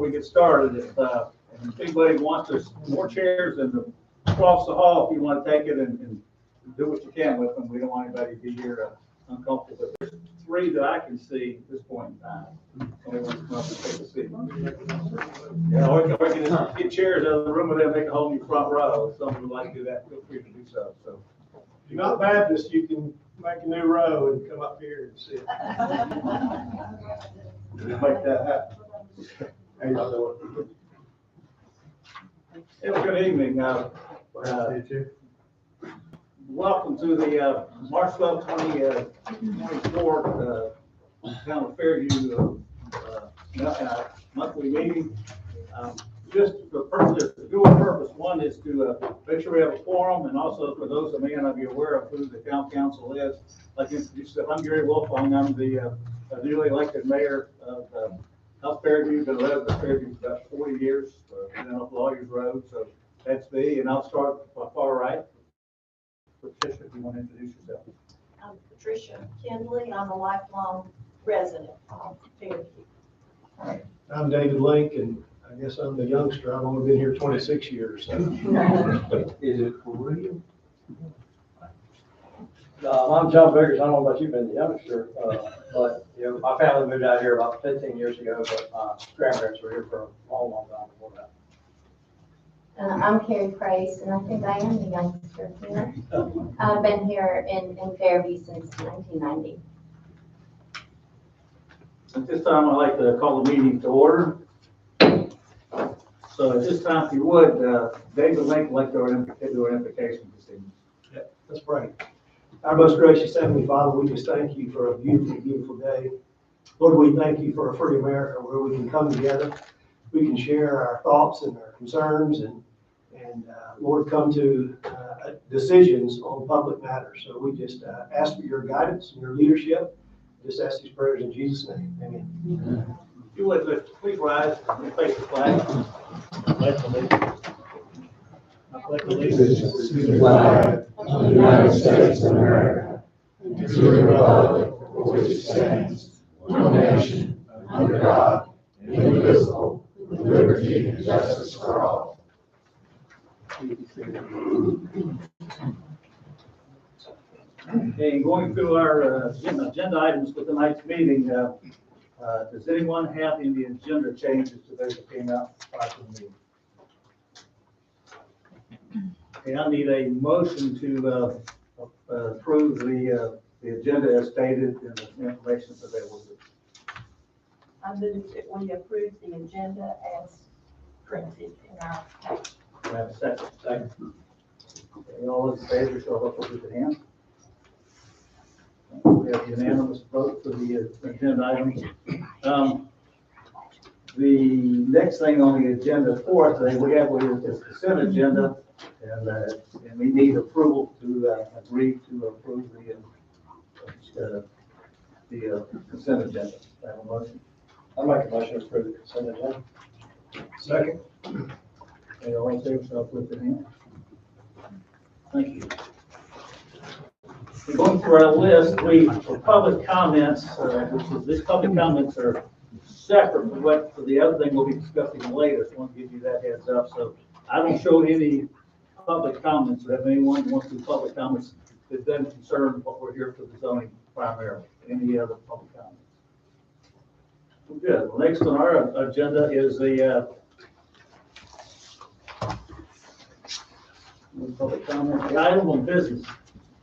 we get started, if anybody wants us more chairs across the hall, if you want to take it and do what you can with them. We don't want anybody to be here uncomfortable. But there's 3 that I can see at this point in time. Somebody wants to come up and take a seat. Yeah, or we can just get chairs out of the room and then make a whole new front row. If somebody would like to do that, feel free to do so. So, if you're not Baptist, you can make a new row and come up here and sit. Make that happen. How y'all doing? Yeah, good evening. Welcome to the March 12, 2024 Town of Fairview monthly meeting. Just for purpose, dual purpose. One is to make sure we have a quorum, and also for those that may not be aware of who the town council is, like introduce yourself. I'm Gary Wolfong. I'm the newly elected mayor of South Fairview. Been a resident of Fairview for about 40 years. Been off Lawyers Road, so that's me. And I'll start by far right. Patricia, if you want to introduce yourself. I'm Patricia Kindley. I'm a lifelong resident of Fairview. I'm David Link, and I guess I'm the youngster. I've only been here 26 years. So. Is it for real? I'm John Biggers. I don't know about you, being the youngster, but you know, my family moved out here about 15 years ago, but my grandparents were here for a long, long time before that. I'm Carrie Price, and I think I am the youngster here. I've been here in Fairview since 1990. At this time, I'd like to call the meeting to order. So at this time, if you would, David Link would like to do our invocation this evening. Yeah, let's pray. Our most gracious Heavenly Father, we just thank you for a beautiful, beautiful day. Lord, we thank you for a free America where we can come together. We can share our thoughts and our concerns and Lord, come to decisions on public matters. So we just ask for your guidance and your leadership. Just ask these prayers in Jesus' name. Amen. If you would, please rise and face the flag. I pledge allegiance To the flag of the United States of America, and to the republic for which it stands, one nation, under God, indivisible, with liberty and justice for all. Okay, going through our agenda items for tonight's meeting, does anyone have any agenda changes to those that came out prior to the meeting? Okay, I need a motion to approve the agenda as stated and the information that's available. I move that we approve the agenda as printed in our packet. Do I have a second? Second. Okay, all those in favor, show up with your hand. We have unanimous vote for the agenda items. The next thing on the agenda for today, we have is consent agenda, and we need approval to agree to approve the consent agenda. I have a motion. I make a motion to approve the consent agenda. Second. Okay, all in favor, show up with your hand. Thank you. We're going through our list. For public comments, these public comments are separate from for the other thing we'll be discussing later. So I want to give you that heads up. So I don't show any public comments. Or if anyone who wants to do public comments that doesn't concern what we're here for the zoning primarily. Any other public comments? Well, good. Well, next on our agenda is the public comment. The item on business.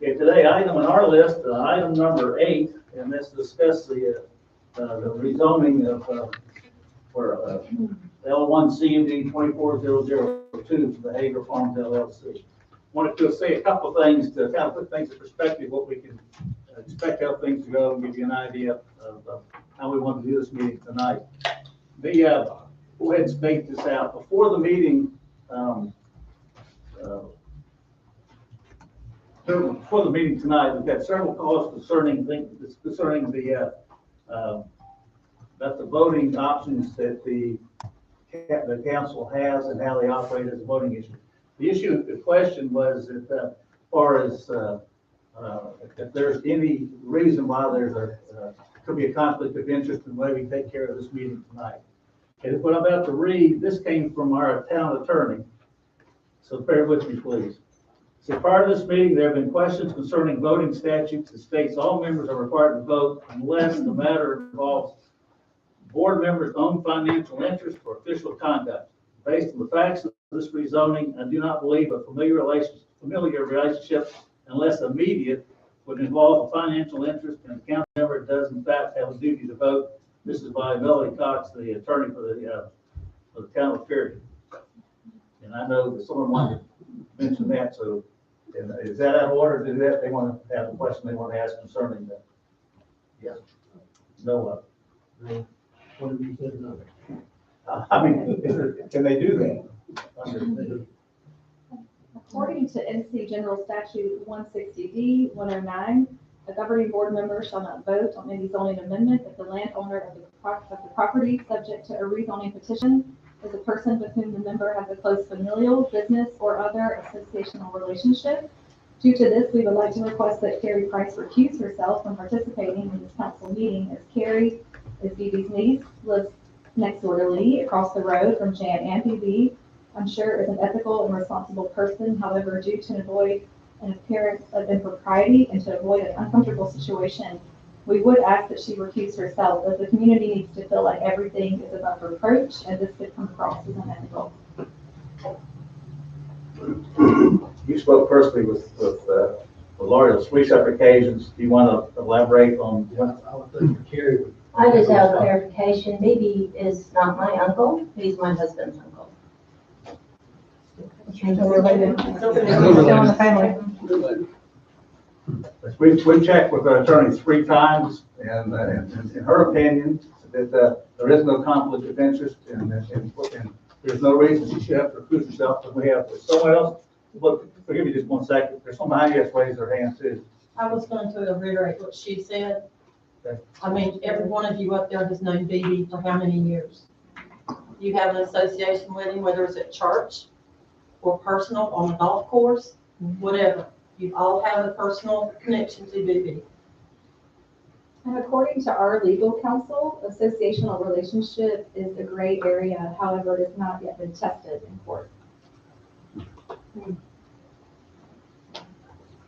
Okay, today item on our list, item number 8, and let's discuss the rezoning of for L1 CUD 24002 for the Hager Farms LLC. Wanted to say a couple of things to kind of put things in perspective, what we can expect how things to go, and give you an idea of how we want to do this meeting tonight. Go ahead and state this out before the meeting. Before the meeting tonight, we've got several calls concerning the voting options that the council has and how they operate as a voting issue. The issue, the question was that as far as if there's any reason why could be a conflict of interest in the way we take care of this meeting tonight. And what I'm about to read, this came from our town attorney, so bear with me, please. So prior to this meeting, there have been questions concerning voting statutes that states all members are required to vote unless the matter involves board members' own financial interest or official conduct. Based on the facts of this rezoning, I do not believe a familiar relationship, unless immediate, would involve a financial interest, and the council member does in fact have a duty to vote. This is by Melody Cox, the attorney for the town of Fairview. And I know that someone wanted to mention that, so is that out of order to do that? They want to have a question they want to ask concerning that? Yes. No. What did you say, no? I mean, can they do that? According to NC General Statute 160D 109, a governing board member shall not vote on any zoning amendment if the landowner of the property subject to a rezoning petition is a person with whom the member has a close familial, business, or other associational relationship. Due to this, we would like to request that Carrie Price recuse herself from participating in this council meeting, as Carrie is Dee Dee's niece, lives next door to Lee, across the road from Jan and Dee Dee. I'm sure is an ethical and responsible person. However, due to avoid an appearance of impropriety and to avoid an uncomfortable situation, we would ask that she recuse herself, as the community needs to feel like everything is above reproach, and this could come across as unethical. You spoke personally with Lori on 3 separate occasions. Do you want to elaborate on? I would think Carrie would. I just have clarification. Maybe is not my uncle, he's my husband's uncle. We've checked with our attorney 3 times, and in her opinion, that there is no conflict of interest, and there's no reason she should have to recuse herself. And we have someone else, look, forgive me just 1 second, there's someone behind you that's raised their hand too. I was going to reiterate what she said. Okay. I mean, every one of you up there has known Dee Dee for how many years? You have an association with him, whether it's at church or personal, on the golf course, whatever. You all have a personal connection to Dee Dee. And according to our legal counsel, associational relationship is a gray area. However, it has not yet been tested in court.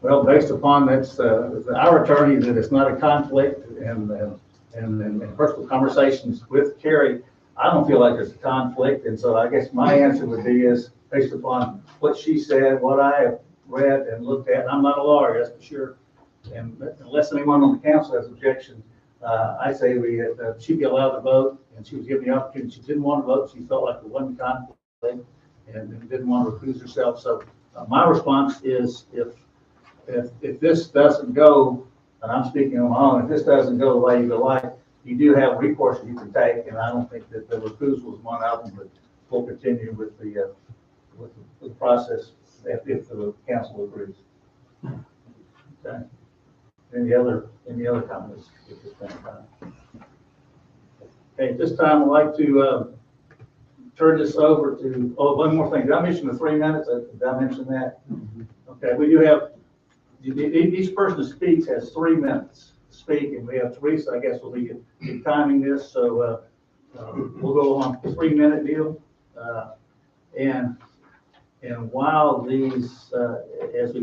Well, based upon that's our attorney, that it's not a conflict, and personal conversations with Carrie, I don't feel like there's a conflict. And so I guess my answer would be is based upon what she said, what I have read and looked at, and I'm not a lawyer, that's for sure. And unless anyone on the council has objection, I say she'd be allowed to vote, and she was given the opportunity. She didn't want to vote. She felt like there wasn't conflict and didn't want to recuse herself. So my response is if this doesn't go, and I'm speaking on my own, if this doesn't go the way you would like, you do have recourse you can take, and I don't think that the recusal is one of them, but we'll continue with the process if the council agrees. Okay. Any other comments at this point in time? Okay, at this time I'd like to turn this over to, one more thing. Did I mention the 3 minutes? Did I mention that? Okay, we do have, each person who speaks has 3 minutes to speak, and we have 3, so I guess we'll be timing this. So we'll go on 3-minute deal. And while these, as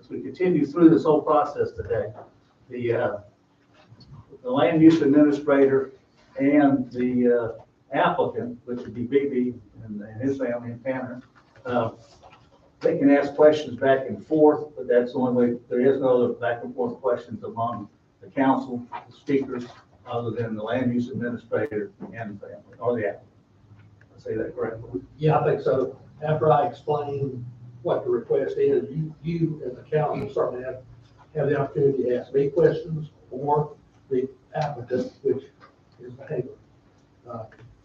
we continue through this whole process today, the land use administrator and the applicant, which would be BB and his family and Tanner, they can ask questions back and forth, but that's the only way. There is no other back and forth questions among the council, the speakers, other than the land use administrator and the family, or the applicant. Did I say that correctly? Yeah, I think so. After I explain what the request is, you as the council certainly have the opportunity to ask me questions, or the applicant, which is the paper.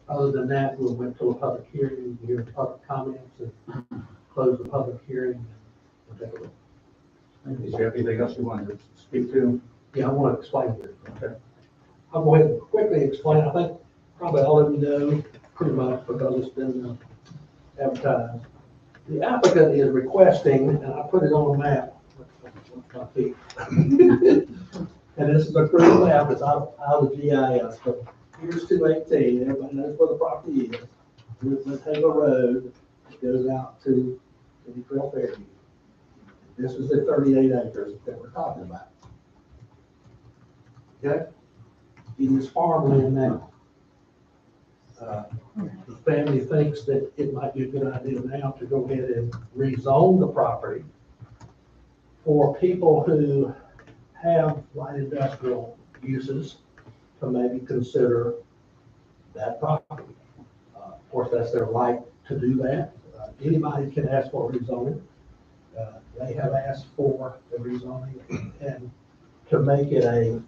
Other than that, we'll wait till a public hearing, hear the public comments, and close the public hearing. And take a look. Is there anything else you wanted to speak to? Yeah, I want to explain it. Okay. I'll go ahead and quickly explain. I think probably all of you know pretty much because it's been advertised. The applicant is requesting, and I put it on the map. My feet. And this is a critical map. It's out of the GIS, but here's 218, everybody knows where the property is. Here's the Taylor Road that goes out to Trail Fairview. This is the 38 acres that we're talking about. Okay? It is farmland now. The family thinks that it might be a good idea now to go ahead and rezone the property for people who have light industrial uses to maybe consider that property. Of course, that's their right to do that. Anybody can ask for rezoning. They have asked for the rezoning and to make it a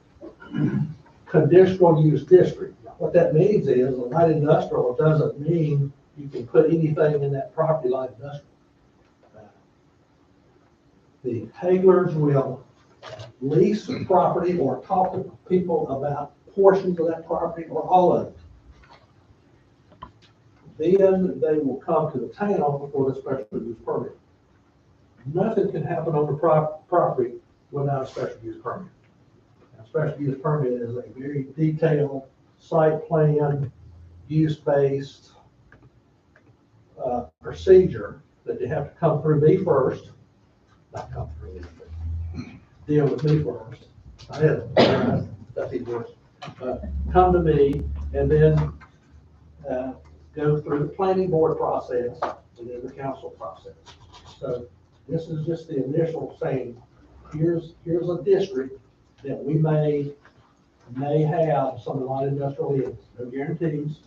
conditional use district. What that means is a light industrial doesn't mean you can put anything in that property light industrial. The Haglers will lease property or talk to people about portions of that property or all of it. Then they will come to the town for the special use permit. Nothing can happen on the property without a special use permit. A special use permit is a very detailed site plan, use-based procedure that they have to come through me first. Not come through me, but deal with me first. I had that's even worse. Come to me and then go through the planning board process and then the council process. So this is just the initial saying, here's a district that we may have some light industrial in, no guarantees.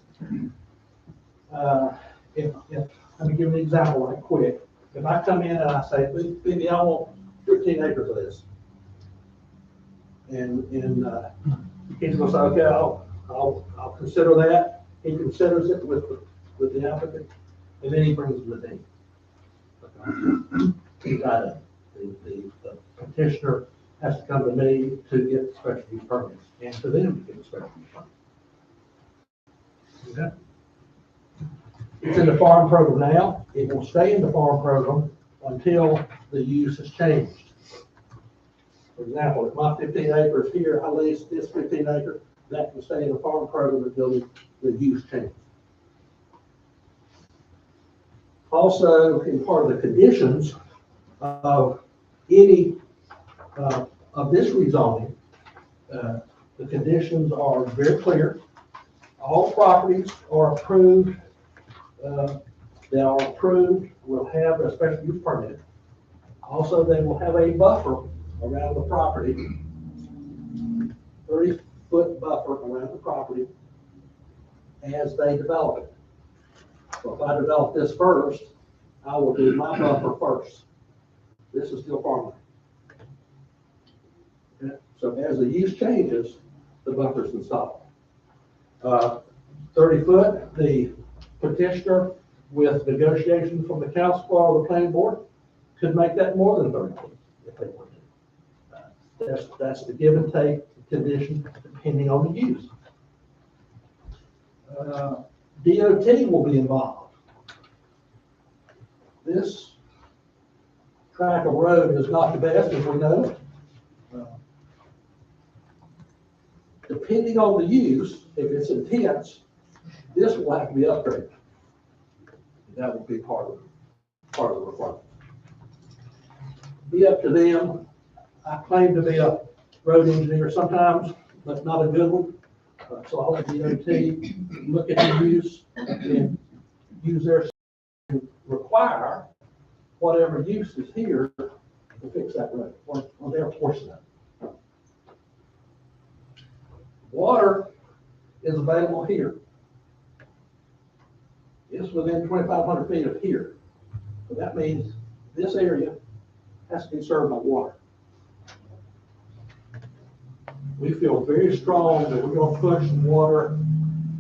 Let me give an example right quick. If I come in and I say, Phoebe, I want 15 acres of this. And he's gonna say, okay, I'll consider that. He considers it with the applicant, and then he brings it to me. The petitioner has to come to me to get special use permits, and to them to get special use permits. Okay? It's in the farm program now. It will stay in the farm program until the use is changed. For example, if my 15 acres here, I lease this 15 acres, that can stay in the farm program until the use changes. Also, in part of the conditions of any of this rezoning, the conditions are very clear. All properties are approved, that are approved will have a special use permit. Also, they will have a buffer around the property, 30-foot buffer around the property as they develop it. So if I develop this first, I will do my buffer first. This is still farmland. Okay? So as the use changes, the buffer's installed. 30 foot, the petitioner with negotiation from the council or the planning board could make that more than 30 feet if they want to. That's the give and take condition depending on the use. DOT will be involved. This track of road is not the best, as we know. Depending on the use, if it's intense, this will have to be upgraded. That will be part of the requirement. Be up to them. I claim to be a road engineer sometimes, but not a good one. So I'll let DOT look at the use and use their to require whatever use is here to fix that road, or their portion of it. Water is available here. It's within 2,500 feet of here. So that means this area has to be served by water. We feel very strong that we're going to push water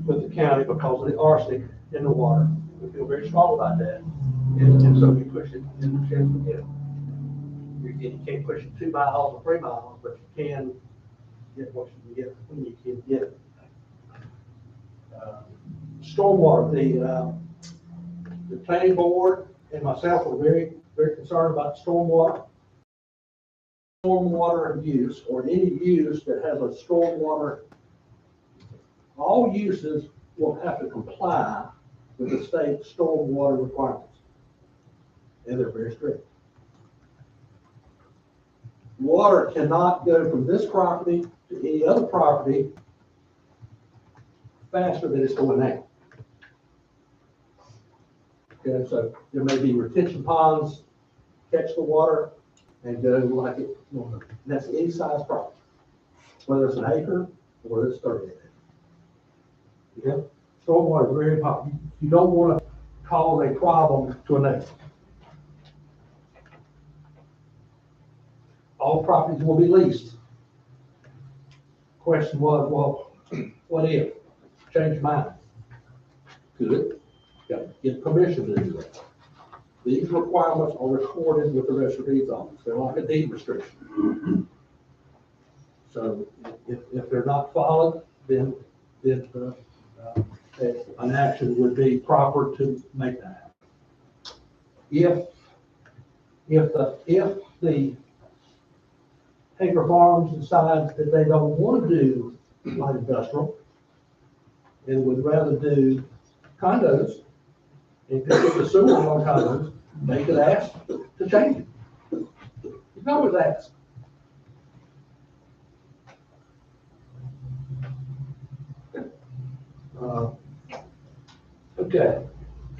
with the county because of the arsenic in the water. We feel very strong about that. And so we push it in the chance we get it. You can't push it 2 miles or 3 miles, but you can get what you can get when you can get it. Stormwater, the planning board and myself are very, very concerned about stormwater. Stormwater use, or any use that has a stormwater all uses will have to comply with the state stormwater requirements. And they're very strict. Water cannot go from this property to any other property faster than it's going out. Okay, so there may be retention ponds, catch the water and go like it normally. And that's any size property, whether it's an acre or whether it's 30 acres. Okay? Stormwater is very important. You don't want to cause a problem to a neighbor. All properties will be leased. Question was, well, what if? Change your mind. Good. Got to get permission to do that. These requirements are recorded with the Register of Deeds office. They're like a deed restriction. So if they're not followed, then an action would be proper to make that happen. If the Hager Farms decides that they don't want to do light industrial and would rather do condos and could get the sewer on condos, they could ask to change it. You can always ask. Okay,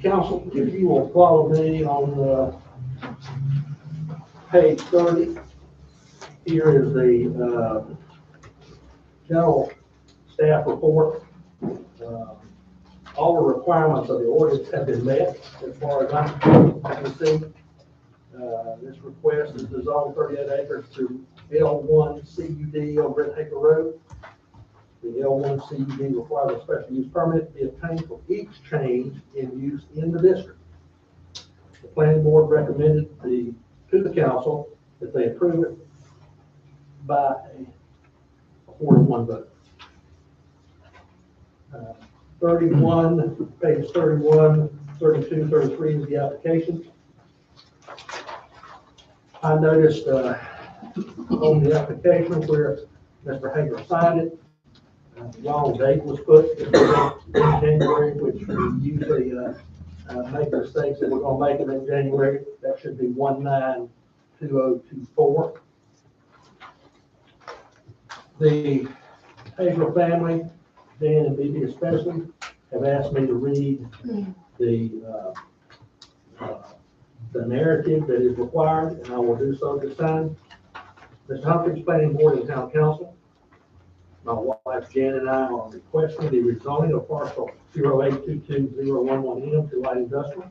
council, if you will follow me on page 30. Here is the general staff report. All the requirements of the ordinance have been met as far as I can see. This request is to zone 38 acres to L1 CUD on Brent Haker Road. The L1 CUD requires a special use permit to be obtained for each change in use in the district. The planning board recommended to the council that they approve it by a 4-1 vote. 31, page 31, 32, 33 is the application. I noticed on the application where Mr. Hager signed it, the wrong date was put in January, which we usually make mistakes that we're going to make it in January. That should be 192024. The Hager family, Dan and Bibi especially, have asked me to read the narrative that is required, and I will do so this time. Mr. Humphrey's Planning Board and Town Council. My wife Jan and I are requesting the rezoning of parcel 0822011M to light industrial.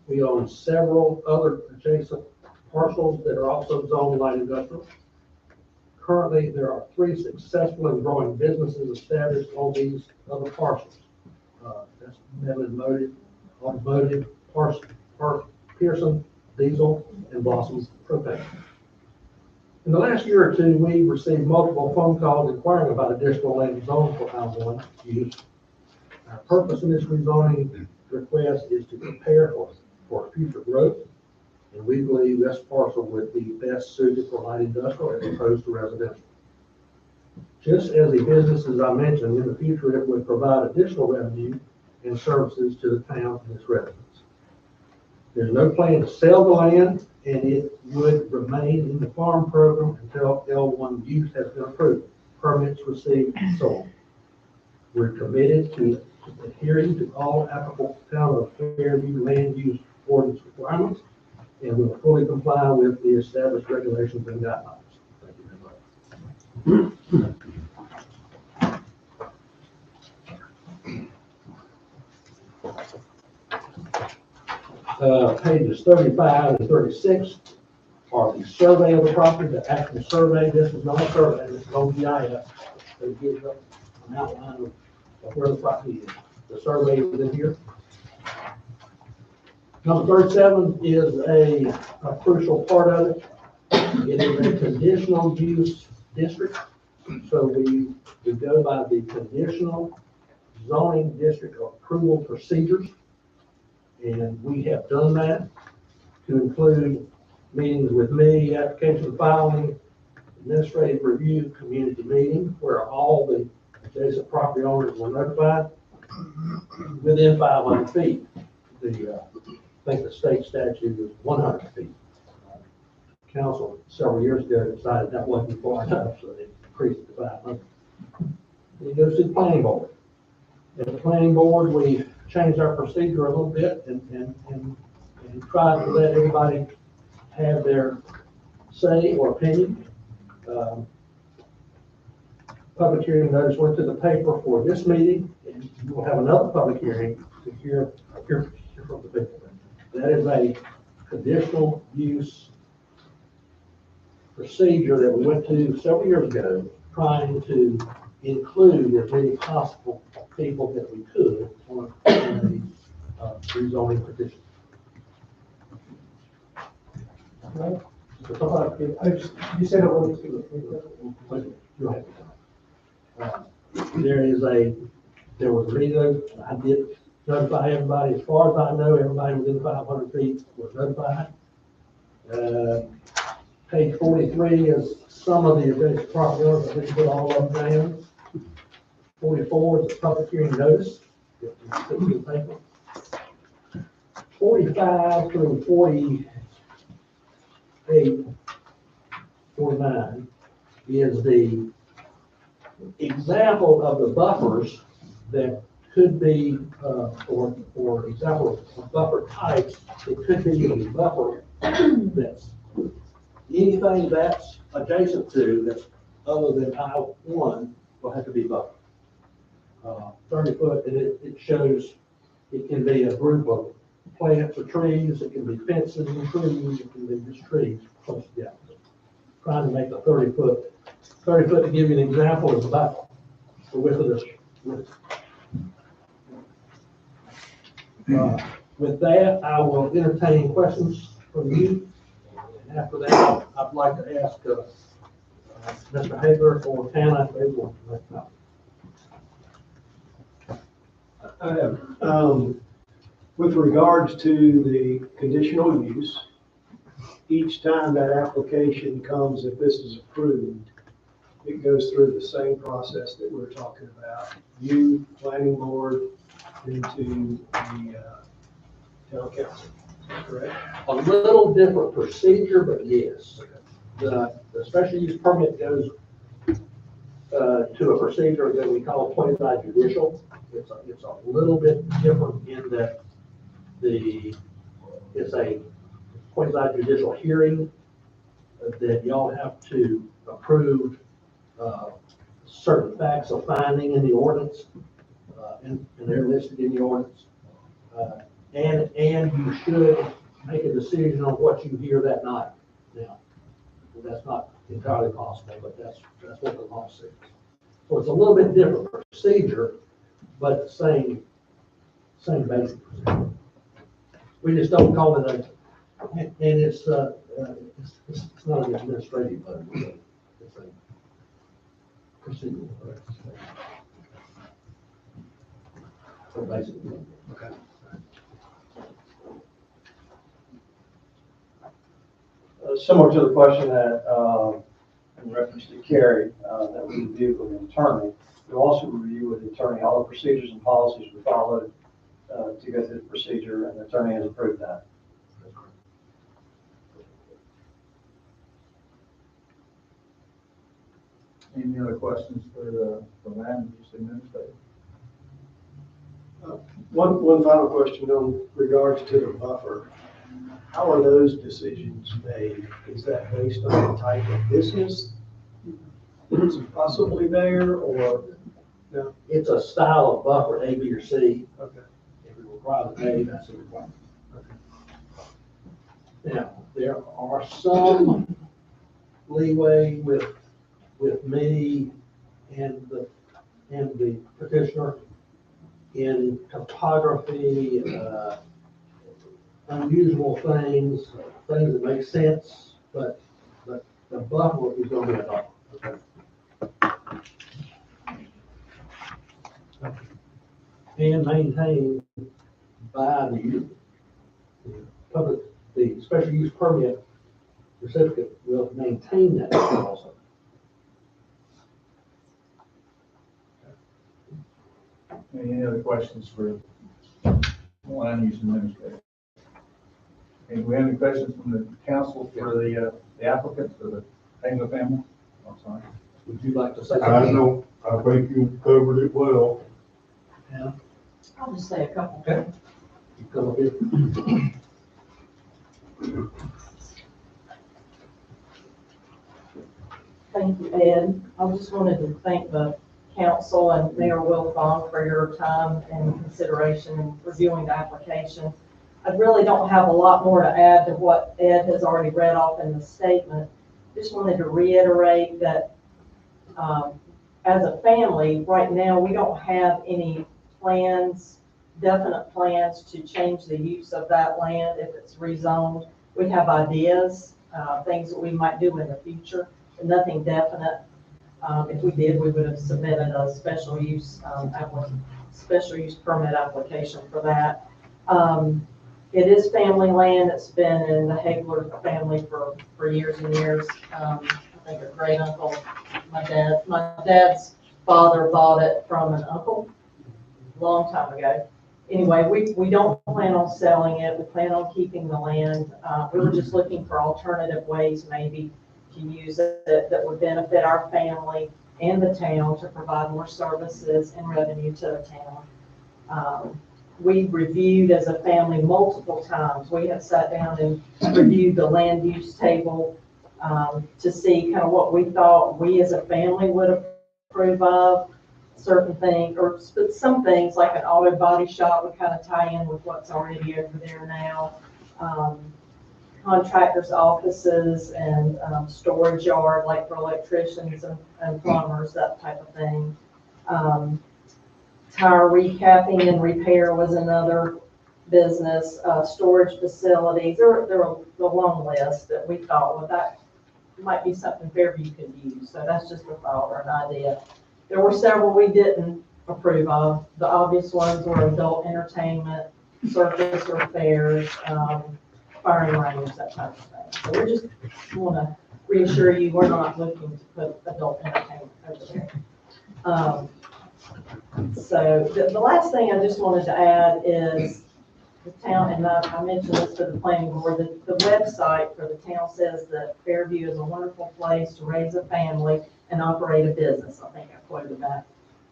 We own several other adjacent parcels that are also zoned light industrial. Currently, there are 3 successful and growing businesses established on these other parcels. That's Medlin Automotive, Pearson Diesel, and Blossom Propane. In the last year or two, we received multiple phone calls inquiring about additional land zoning for I-1 use. Our purpose in this rezoning request is to prepare for future growth, and we believe this parcel would be best suited for light industrial as opposed to residential. Just as the businesses I mentioned, in the future it would provide additional revenue and services to the town and its residents. There's no plan to sell the land, and it would remain in the farm program until L1 use has been approved, permits received, and so on. We're committed to adhering to all applicable town of Fairview land use ordinance requirements, and will fully comply with the established regulations and guidelines. Thank you very much. Pages 35 and 36 are the survey of the property, the actual survey. This is not a survey, this is on GIS. It gives us an outline of where the property is. The survey is in here. Number 37 is a crucial part of it. It is a conditional use district. So we go by the conditional zoning district approval procedures. And we have done that to include meetings with me, application filing, administrative review, community meeting, where all the adjacent property owners were notified within 500 feet. I think the state statute is 100 feet. Council several years ago decided that wasn't far enough, so they increased it to 500. Then it goes to the planning board. At the planning board, we changed our procedure a little bit and tried to let everybody have their say or opinion. Public hearing notice went to the paper for this meeting, and you will have another public hearing to hear from the people. That is a conditional use procedure that we went to several years ago, trying to include as many possible people that we could on the rezoning petition. You said it was to There was a meeting, I did notify everybody, as far as I know, everybody within 500 feet was notified. Page 43 is some of the adjacent property owners, I didn't put all of them down. 44 is a public hearing notice. 45 through 48, 49 is the example of the buffers that could be, or example of buffer types, it could be a buffer that's anything that's adjacent to that's other than I-1 will have to be buffered. 30 foot, and it shows it can be a group of plants or trees, it can be fences and trees, it can be just trees close together. Trying to make a 30 foot, to give you an example, is about the width of this. With that, I will entertain questions from you. And after that, I'd like to ask Mr. Hager or Tana if they want to make a with regards to the conditional use, each time that application comes, if this is approved, it goes through the same process that we're talking about. You, planning board, into the town council, correct? A little different procedure, but yes. The special use permit goes to a procedure that we call quasi-judicial. It's a little bit different in that it's a quasi-judicial hearing that y'all have to approve certain facts of finding in the ordinance, and they're listed in the ordinance. And you should make a decision on what you hear that night. Now, that's not entirely possible, but that's what the law says. So it's a little bit different procedure, but same basic procedure. We just don't call it and it's not an administrative vote, it's a procedural vote. So basically. Okay. Similar to the question that, in reference to Carrie, that we reviewed with the attorney, we'll also review with the attorney all the procedures and policies we followed to go through the procedure, and the attorney has approved that. Any other questions for the land use administrator? One final question on regards to the buffer. How are those decisions made? Is that based on the type of business that's possibly there, or? No? It's a style of buffer, A, B, or C. Okay. If it requires an A, that's a requirement. Okay. Now, there are some leeway with me and the petitioner in topography, unusual things that make sense, but the buffer is going to be a buffer. Okay. And maintained by the public, the special use permit certificate will maintain that also. Any other questions for land use administrator? Okay, do we have any questions from the council for the applicant for the Taylor family? I'm sorry. Would you like to say I something? know, I think you covered it well. I'll just say a couple. Okay. You come up here. Thank you, Ed. I just wanted to thank the council and Mayor Will Fong for your time and consideration in reviewing the application. I really don't have a lot more to add to what Ed has already read off in the statement. Just wanted to reiterate that as a family, right now, we don't have any plans, definite plans to change the use of that land if it's rezoned. We have ideas, things that we might do in the future, but nothing definite. If we did, we would have submitted a special use permit application for that. It is family land. It's been in the Hagler family for years and years. I think a great uncle, my dad's father bought it from an uncle a long time ago. Anyway, we don't plan on selling it. We plan on keeping the land. We were just looking for alternative ways maybe to use it that would benefit our family and the town to provide more services and revenue to the town. We reviewed as a family multiple times. We have sat down and reviewed the land use table to see kind of what we thought we as a family would approve of. Certain things, or some things like an auto body shop would kind of tie in with what's already over there now. Contractors' offices and storage yard, like for electricians and plumbers, that type of thing. Tire recapping and repair was another business. Storage facilities. There are a long list that we thought, well, that might be something Fairview could use. So that's just a thought or an idea. There were several we didn't approve of. The obvious ones were adult entertainment, circus or fairs, firing range, that type of thing. So we just want to reassure you, we're not looking to put adult entertainment over there. So the last thing I just wanted to add is the town, and I mentioned this to the planning board, the website for the town says that Fairview is a wonderful place to raise a family and operate a business. I think I quoted that.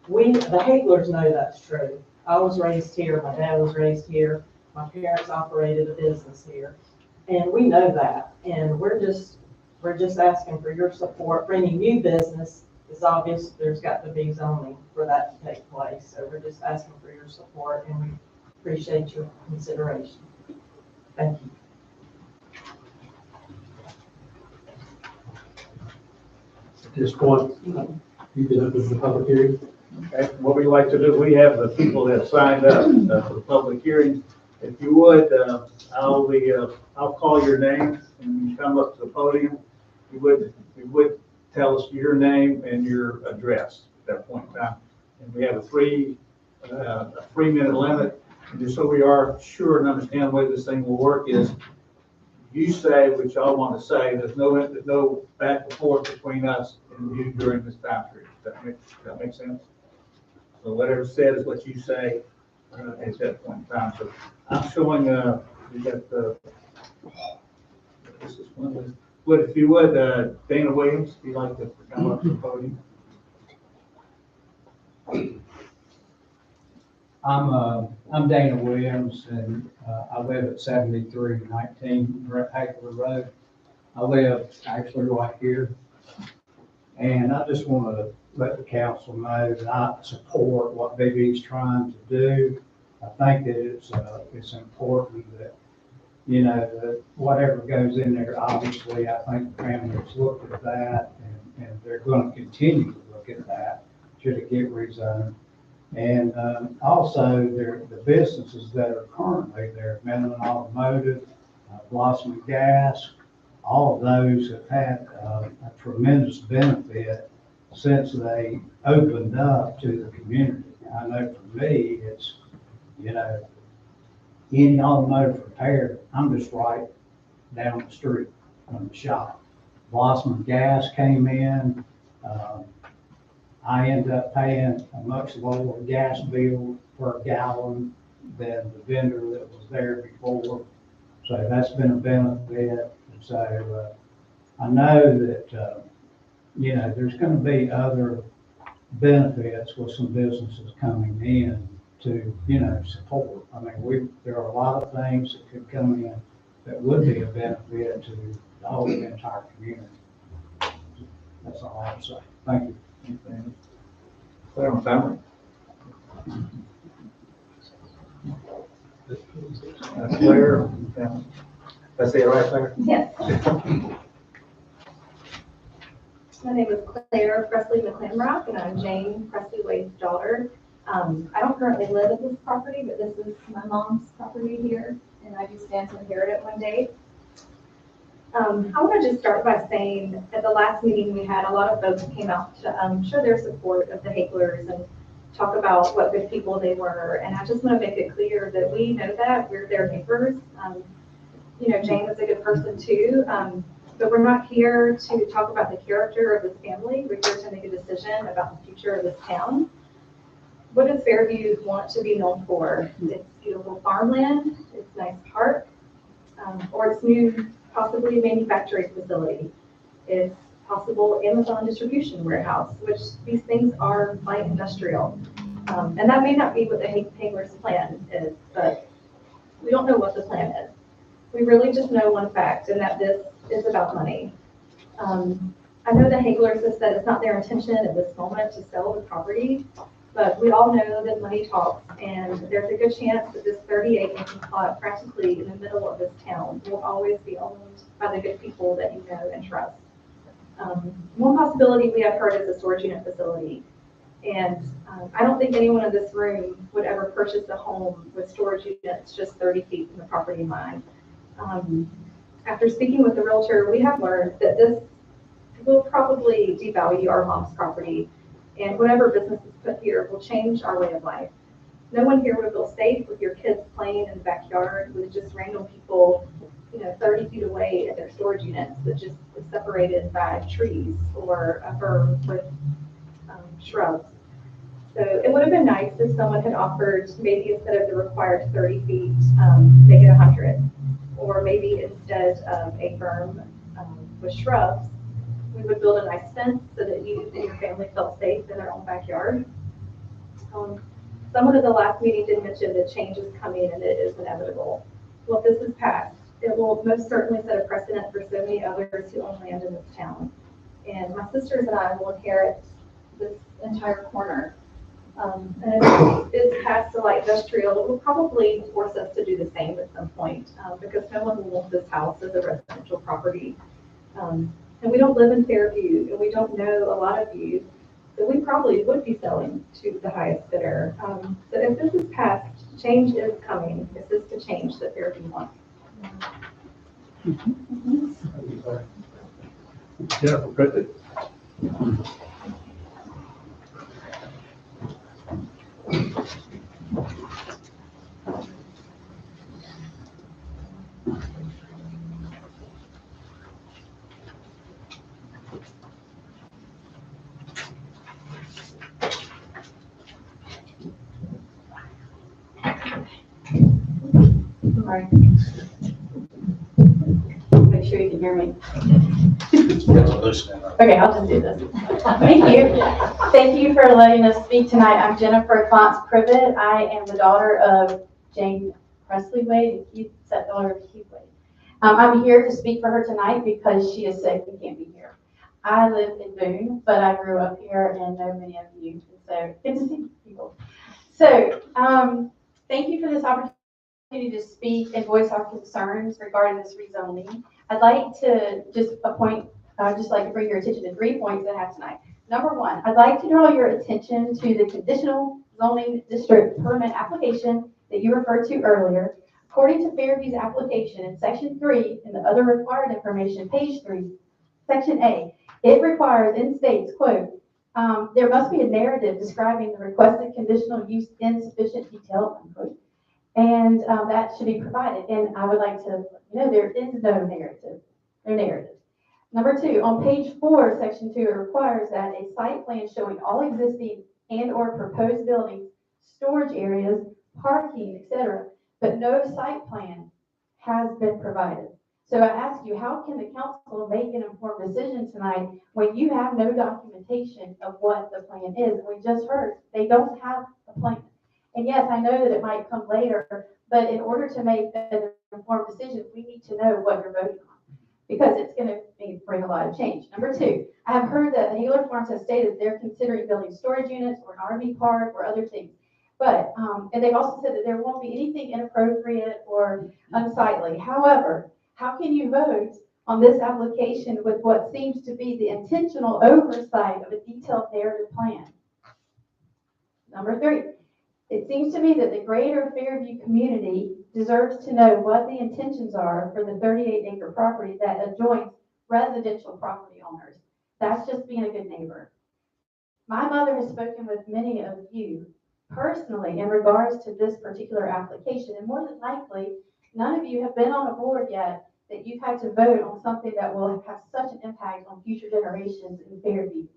The Haglers know that's true. I was raised here, my dad was raised here, my parents operated a business here. And we know that, and we're just asking for your support. For any new business, it's obvious there's got to be zoning for that to take place. So we're just asking for your support, and we appreciate your consideration. Thank you. At this point, you can open the public hearing. Okay, what we like to do, we have the people that signed up for the public hearing. If you would, I'll call your name and you come up to the podium. You would tell us your name and your address at that point in time. And we have a 3-minute limit. And just so we are sure and understand the way this thing will work is you say what y'all want to say. There's no back and forth between us and you during this time period. Does that make sense? So whatever's said is what you say at that point in time. So I'm showing, we got this is one of the, if you would, Dana Williams, if you'd like to come up to the podium. I'm Dana Williams, and I live at 7319 Hackler Road. I live actually right here, and I just want to let the council know that I support what BB's trying to do. I think that it's important that, you know, that whatever goes in there, obviously, I think the family has looked at that, and they're going to continue to look at that should it get rezoned. And also, the businesses that are currently there, Mellon Automotive, Blossom Gas, all of those have had a tremendous benefit since they opened up to the community. I know for me, it's, you know, any automotive repair, I'm just right down the street from the shop. Blossom Gas came in, I end up paying a much lower gas bill per gallon than the vendor that was there before. So that's been a benefit. And so, I know that, there's gonna be other benefits with some businesses coming in to, support. I mean, there are a lot of things that could come in that would be a benefit to the whole entire community. That's all I have to say. Thank you. Claire, family. Claire, family. Did I say it right, Claire? Yes. My name is Claire Presley McClamrock, and I'm Jane Presley Wade's daughter. I don't currently live at this property, but this is my mom's property here, and I do stand to inherit it one day. I want to just start by saying at the last meeting we had, a lot of folks came out to show their support of the Hacklers and talk about what good people they were. And I just want to make it clear that we know that we're their neighbors. Jane is a good person too, but we're not here to talk about the character of this family. We're here to make a decision about the future of this town. What does Fairview want to be known for? It's beautiful farmland, it's nice park, or it's new, possibly manufacturing facility. It's possible Amazon distribution warehouse, which these things are light industrial. And that may not be what the Hagler's plan is, but we don't know what the plan is. We really just know one fact, and that this is about money. I know the Haglers have said it's not their intention at this moment to sell the property, but we all know that money talks, and there's a good chance that this 38-acre plot practically in the middle of this town will always be owned by the good people that you know and trust. One possibility we have heard is a storage unit facility. And I don't think anyone in this room would ever purchase a home with storage units just 30 feet from the property line. After speaking with the realtor, we have learned that this will probably devalue our mom's property, and whatever business is put here will change our way of life. No one here would feel safe with your kids playing in the backyard with just random people, 30 feet away at their storage units that just is separated by trees or a berm with shrubs. So it would have been nice if someone had offered, maybe instead of the required 30 feet, make it 100. Or maybe instead of a berm with shrubs, we would build a nice fence so that you and your family felt safe in their own backyard. Someone at the last meeting did mention that change is coming and it is inevitable. Well, if this is passed, it will most certainly set a precedent for so many others who own land in this town. And my sisters and I will inherit this entire corner. And if it's passed to light industrial, it will probably force us to do the same at some point, because no one will want this house as a residential property. And we don't live in Fairview, and we don't know a lot of you, so we probably would be selling to the highest bidder. So if this is passed, change is coming. This is the change that Fairview wants. Jennifer, President. Sorry. Make sure you can hear me. Okay, I'll just do this. Thank you. Thank you for letting us speak tonight. I'm Jennifer Clontz Privet. I am the daughter of Jane Presley Wade and Keith, daughter of Keith Wade. I'm here to speak for her tonight because she is sick and can't be here. I live in Boone, but I grew up here and know many of you, so good to see people. So, thank you for this opportunity to speak and voice our concerns regarding this rezoning. I'd like to just bring your attention to 3 points that I have tonight. Number one, I'd like to draw your attention to the conditional zoning district permit application that you referred to earlier. According to Fairview's application in section 3 in the other required information, page 3, section A, it requires and states, quote, there must be a narrative describing the requested conditional use in sufficient detail, unquote. And that should be provided. And I would like to there is no narrative. No narrative. Number 2, on page 4, section 2, it requires that a site plan showing all existing and/or proposed buildings, storage areas, parking, etc., but no site plan has been provided. So I ask you, how can the council make an informed decision tonight when you have no documentation of what the plan is? And we just heard they don't have a plan. And yes, I know that it might come later, but in order to make an informed decision, we need to know what you're voting on, because it's going to bring a lot of change. Number 2, I have heard that Haler Farms has stated they're considering building storage units or an RV park or other things. But, and they've also said that there won't be anything inappropriate or unsightly. However, how can you vote on this application with what seems to be the intentional oversight of a detailed narrative plan? Number 3, it seems to me that the greater Fairview community deserves to know what the intentions are for the 38-acre property that adjoins residential property owners. That's just being a good neighbor. My mother has spoken with many of you personally in regards to this particular application, and more than likely, none of you have been on a board yet that you've had to vote on something that will have such an impact on future generations in Fairview.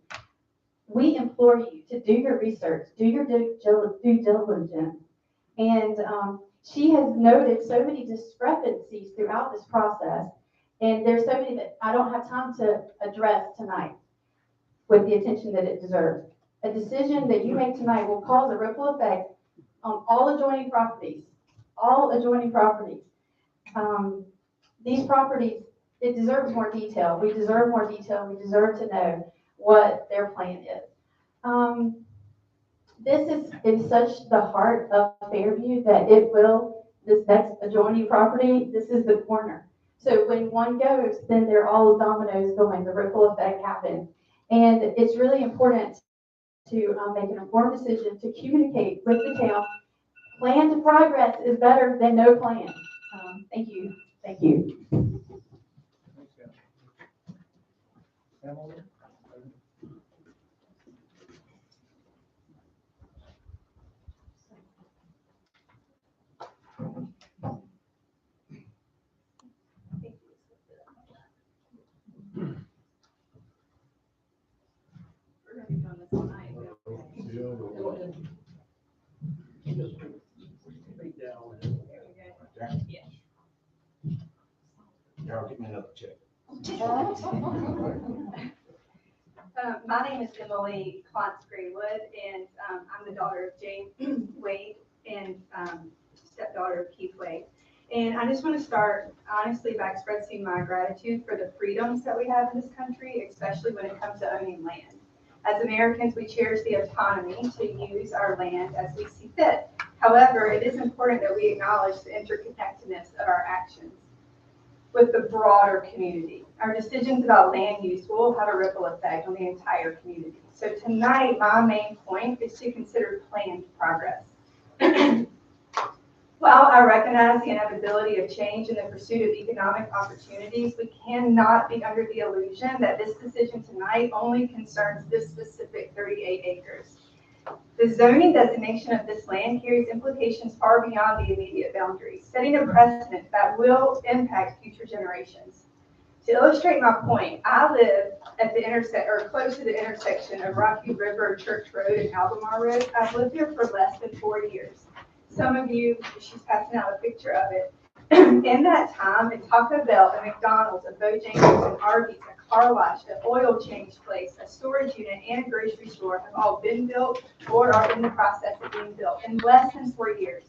We implore you to do your research, do your due diligence. And she has noted so many discrepancies throughout this process, and there's so many that I don't have time to address tonight with the attention that it deserves. A decision that you make tonight will cause a ripple effect on all adjoining properties, These properties, it deserves more detail. We deserve more detail. We deserve to know what their plan is. This is in such the heart of Fairview that this next adjoining property, this is the corner. So when one goes, then they're all dominoes going, the ripple effect happens. And it's really important to make an informed decision, to communicate with the town. Planned progress is better than no plan. Thank you. Thank you. We're gonna be doing this all night. Go ahead. Just speak down. Darryl, give me another check. My name is Emily Klontz Greenwood, and I'm the daughter of Jane Wade and stepdaughter of Keith Wade. And I just want to start, honestly, by expressing my gratitude for the freedoms that we have in this country, especially when it comes to owning land. As Americans, we cherish the autonomy to use our land as we see fit. However, it is important that we acknowledge the interconnectedness of our actions with the broader community. Our decisions about land use will have a ripple effect on the entire community. So tonight, my main point is to consider planned progress. While I recognize the inevitability of change in the pursuit of economic opportunities, we cannot be under the illusion that this decision tonight only concerns this specific 38 acres. The zoning designation of this land carries implications far beyond the immediate boundaries, setting a precedent that will impact future generations. To illustrate my point, I live at the close to the intersection of Rocky River Church Road and Albemarle Road. I've lived here for less than 4 years. Some of you, she's passing out a picture of it. In that time, a Taco Bell, a McDonald's, a Bojangles, an Arby's, a car wash, an oil change place, a storage unit, and a grocery store have all been built or are in the process of being built in less than 4 years.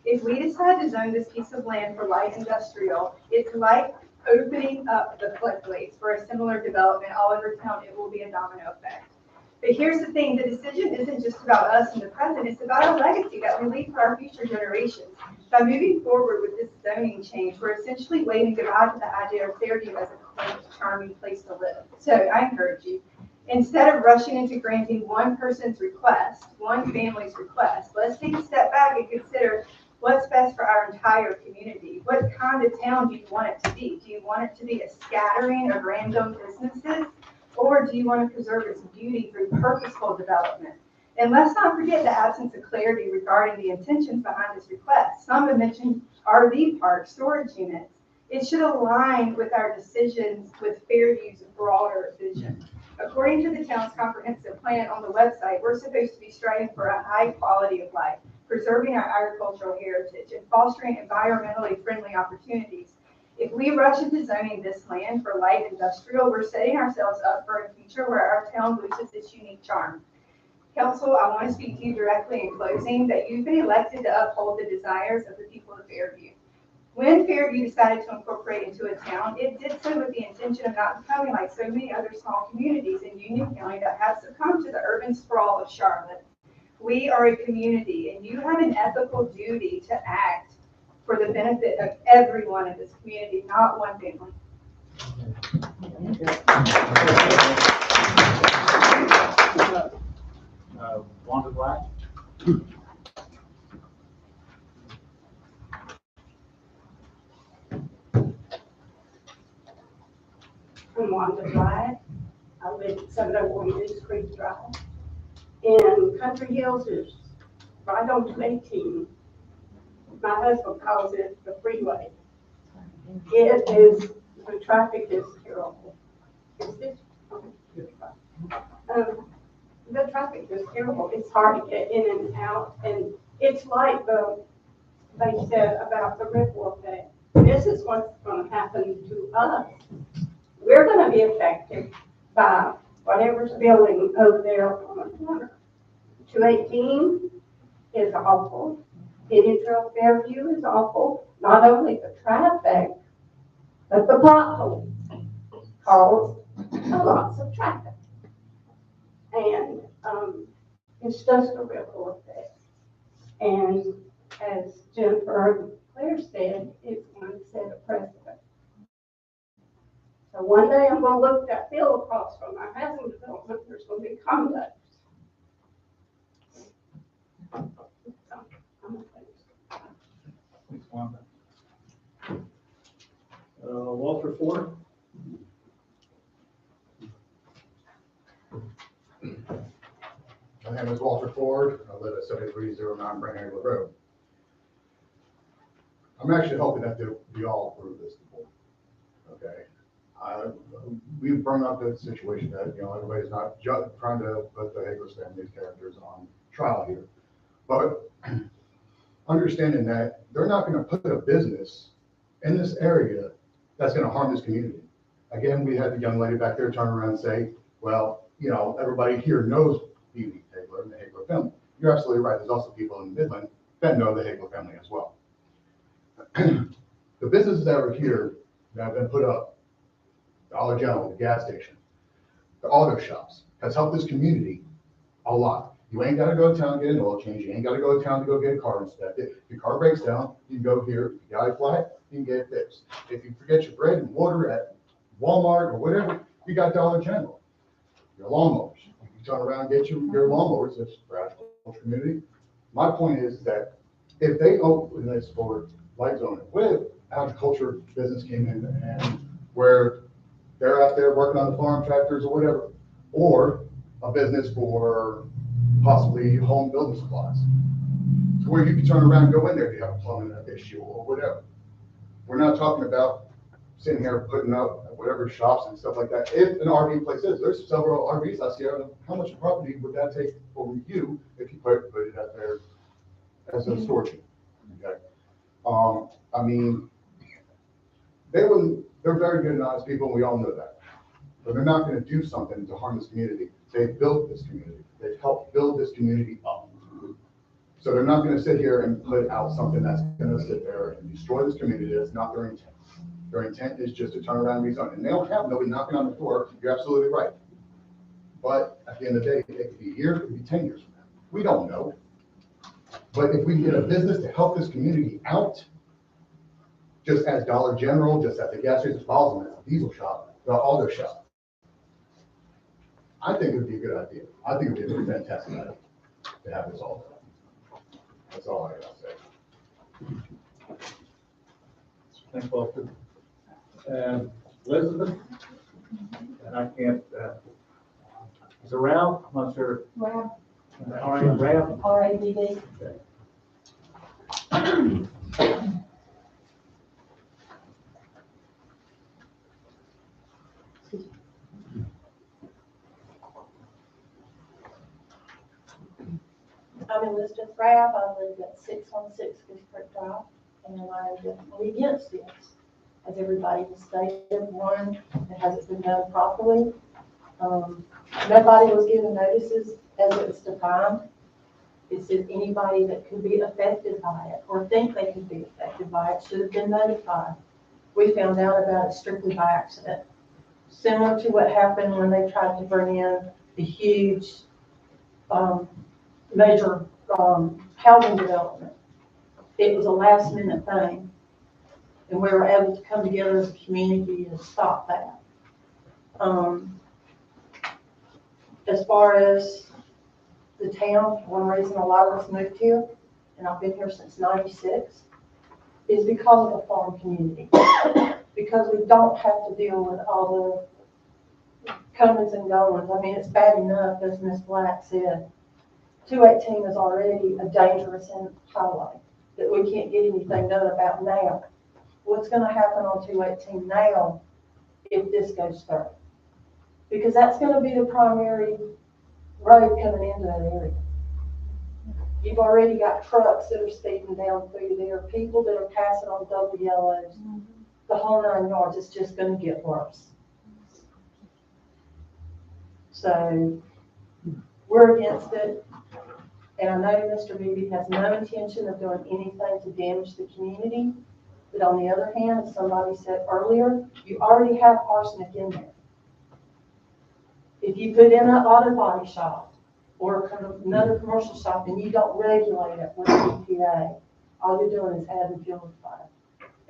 If we decide to zone this piece of land for light industrial, it's like opening up the floodgates for a similar development all over town. It will be a domino effect. But here's the thing, the decision isn't just about us in the present, it's about a legacy that we leave for our future generations. By moving forward with this zoning change, we're essentially waving goodbye to the idea of Fairview as a quaint, charming place to live. So I encourage you, instead of rushing into granting one person's request, one family's request, let's take a step back and consider what's best for our entire community. What kind of town do you want it to be? Do you want it to be a scattering of random businesses? Or do you want to preserve its beauty through purposeful development? And let's not forget the absence of clarity regarding the intentions behind this request. Some have mentioned RV parks, storage units. It should align with our decisions with Fairview's broader vision. According to the town's comprehensive plan on the website, we're supposed to be striving for a high quality of life, preserving our agricultural heritage, and fostering environmentally friendly opportunities. If we rush into zoning this land for light industrial, we're setting ourselves up for a future where our town loses its unique charm. Council, I want to speak to you directly in closing that you've been elected to uphold the desires of the people of Fairview. When Fairview decided to incorporate into a town, it did so with the intention of not becoming like so many other small communities in Union County that have succumbed to the urban sprawl of Charlotte. We are a community, and you have an ethical duty to act for the benefit of everyone in this community, not one family. Wanda Black? I'm Wanda Black. I live at 701 Goose Creek Drive. And Country Hills is right on 218. My husband calls it the freeway. It is, the traffic is terrible. Is this? The traffic is terrible. It's hard to get in and out. And it's like they said about the ripple effect. This is what's going to happen to us. We're going to be affected by whatever's building over there on the corner. 218 is awful. Indianville Fairview is awful. Not only the traffic, but the potholes cause lots of traffic. And it's just a ripple effect. And as Jennifer and Claire said, it's going to set a precedent. So one day I'm going to look at that field across from my housing development. There's going to be conduct. Thanks, Wanda. Walter Ford? My name is Walter Ford. I live at 7309 Brandon Road. I'm actually hoping that we all approve this board. Okay. We've brought up the situation that, everybody's not trying to put the Hager's family's characters on trial here. But understanding that they're not going to put a business in this area that's going to harm this community. Again, we had the young lady back there turn around and say, well, everybody here knows Phoebe Hagler and the Hagler family. You're absolutely right. There's also people in Midland that know the Hagler family as well. The businesses that are here that have been put up, Dollar General, the gas station, the auto shops, has helped this community a lot. You ain't got to go to town and get an oil change. You ain't got to go to town to go get a car inspected. If your car breaks down, you can go here. If you got a flat, you can get it fixed. If you forget your bread and water at Walmart or whatever, you got Dollar General. Your lawnmowers. You turn around and get your lawnmowers. It's for agriculture community. My point is that if they open this for light zoning, with agriculture business came in and where they're out there working on the farm tractors or whatever, or a business for possibly home building supplies, to where you can turn around and go in there if you have a plumbing issue or whatever. We're not talking about sitting here putting up whatever shops and stuff like that. If an RV place is, there's several RVs out here. How much property would that take for you if you put it out there as a storage unit? Okay. I mean, they're very good and honest people, and we all know that. But they're not going to do something to harm this community. They've built this community. They've helped build this community up. So they're not going to sit here and put out something that's going to sit there and destroy this community. That's not their intent. Their intent is just to turn around and rezone. And they don't have nobody knocking on the door. You're absolutely right. But at the end of the day, it could be a year, it could be 10 years from now. We don't know. But if we can get a business to help this community out, just as Dollar General, just as the gas station, Boston, as a diesel shop, the auto shop, I think it would be a good idea. I think it would be a fantastic idea to have this all done. That's all I gotta say. Thanks, Walter. Elizabeth? And I can't, is it Ralph? I'm not sure. Ralph. All right, Ralph? RABD. name is Jess Rabb. I live at 616 Goose Creek Drive, and I am definitely against this. As everybody has stated, one, it hasn't been done properly. Nobody was given notices as it was defined. It said anybody that could be affected by it or think they could be affected by it should have been notified. We found out about it strictly by accident. Similar to what happened when they tried to bring in the huge, major, housing development. It was a last minute thing. And we were able to come together as a community and stop that. As far as the town, one reason a lot of us moved here, and I've been here since '96, is because of the farm community. Because we don't have to deal with all the comings and goings. I mean, it's bad enough, as Ms. Black said. 218 is already a dangerous highway that we can't get anything done about now. What's going to happen on 218 now if this goes through? Because that's going to be the primary road coming into that area. You've already got trucks that are speeding down through there, people that are passing on double yellows. The whole 9 yards, it's just going to get worse. So we're against it. And I know Mr. Beebe has no intention of doing anything to damage the community. But on the other hand, as somebody said earlier, you already have arsenic in there. If you put in an auto body shop or another commercial shop and you don't regulate it with the EPA, all you're doing is adding fuel to the fire.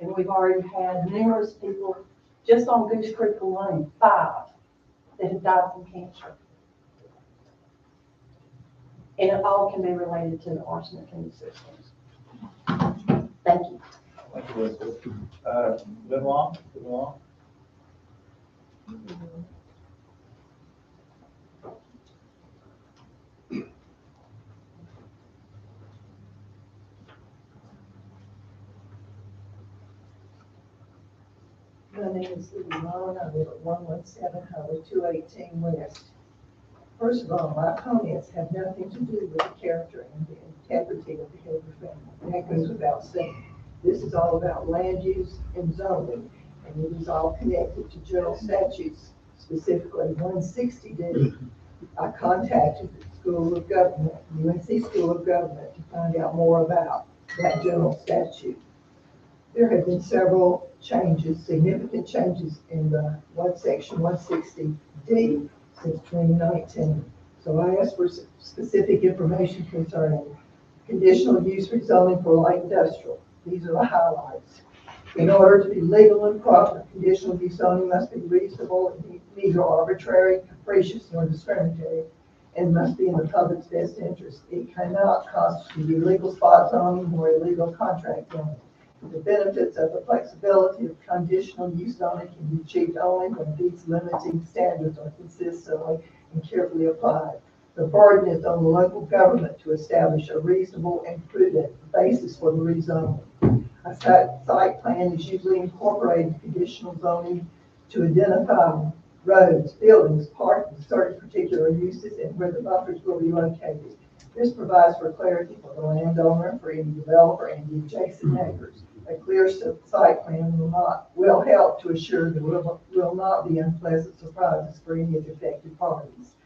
And we've already had numerous people, just on Goose Creek alone, 5 that have died from cancer. And it all can be related to the arsenic in the systems. Thank you. Thank you, Elizabeth. Benoit? My name is Libby Mullen. I live at 117 Highway 218 West. First of all, my comments have nothing to do with the character and the integrity of the Hilbert family. That goes without saying. This is all about land use and zoning, and it is all connected to general statutes, specifically 160D. I contacted the School of Government, UNC School of Government, to find out more about that general statute. There have been several changes, significant changes in the section 160D since 2019. So I asked for specific information concerning conditional use rezoning for light industrial. These are the highlights. In order to be legal and proper, conditional use zoning must be reasonable and neither arbitrary, capricious, nor discriminatory, and must be in the public's best interest. It cannot constitute illegal spot zoning nor illegal contract zoning. The benefits of the flexibility of conditional use zoning can be achieved only when these limiting standards are consistently and carefully applied. The burden is on the local government to establish a reasonable and prudent basis for the rezoning. A site plan is usually incorporated in conditional zoning to identify roads, buildings, parking, certain particular uses, and where the buffers will be located. This provides for clarity for the landowner, for any developer, and the adjacent neighbors. A clear site plan will help to assure there will not be unpleasant surprises for any of the affected parties.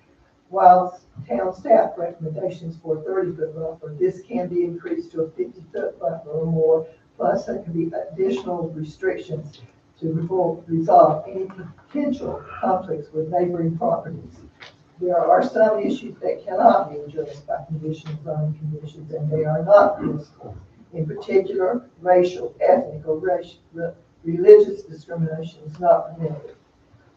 While town staff recommendations for a 30-foot buffer, this can be increased to a 50-foot buffer or more, plus there can be additional restrictions to resolve any potential conflicts with neighboring properties. There are some issues that cannot be addressed by conditional zoning conditions, and they are not municipal. In particular, racial, ethnic, or religious discrimination is not permitted.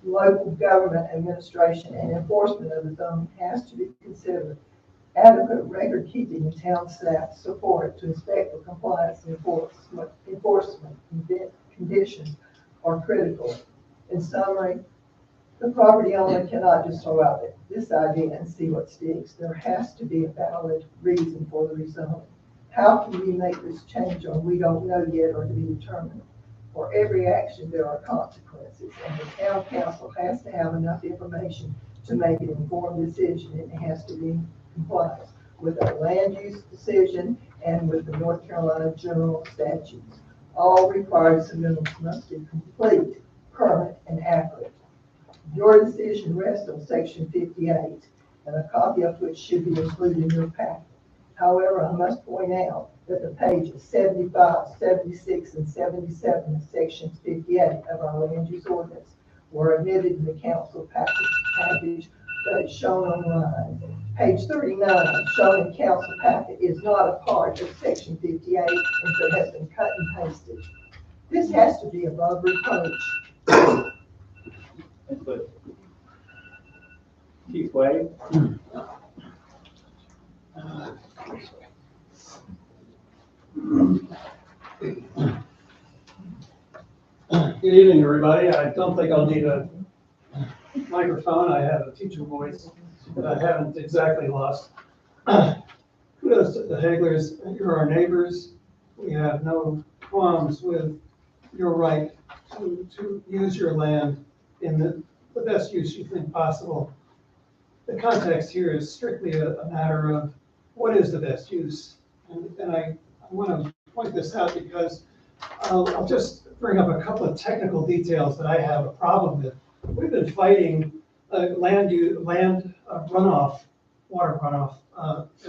Local government administration and enforcement of the zone has to be considered. Adequate record keeping and town staff support to inspect for compliance and enforcement conditions are critical. In summary, the property owner cannot just throw out this idea and see what sticks. There has to be a valid reason for the rezoning. How can we make this change on we don't know yet or to be determined? For every action, there are consequences, and the town council has to have enough information to make an informed decision, and it has to be in compliance. with our land use decision and with the North Carolina general statutes. All required submittals must be complete, current, and accurate. Your decision rests on section 58, and a copy of which should be included in your packet. However, I must point out that the pages 75, 76, and 77 of section 58 of our land use ordinance were omitted in the council package that is shown online. Page 39, shown in council packet, is not a part of section 58 and so has been cut and pasted. This has to be above reproach. But Keith Wade. Good evening, everybody. I don't think I'll need a microphone. I have a teacher voice that I haven't exactly lost. Kudos to the Haglers. You're our neighbors. We have no qualms with your right to use your land in the best use you think possible. The context here is strictly a matter of what is the best use. And I want to point this out because I'll just bring up a couple of technical details that I have a problem with. We've been fighting land runoff, water runoff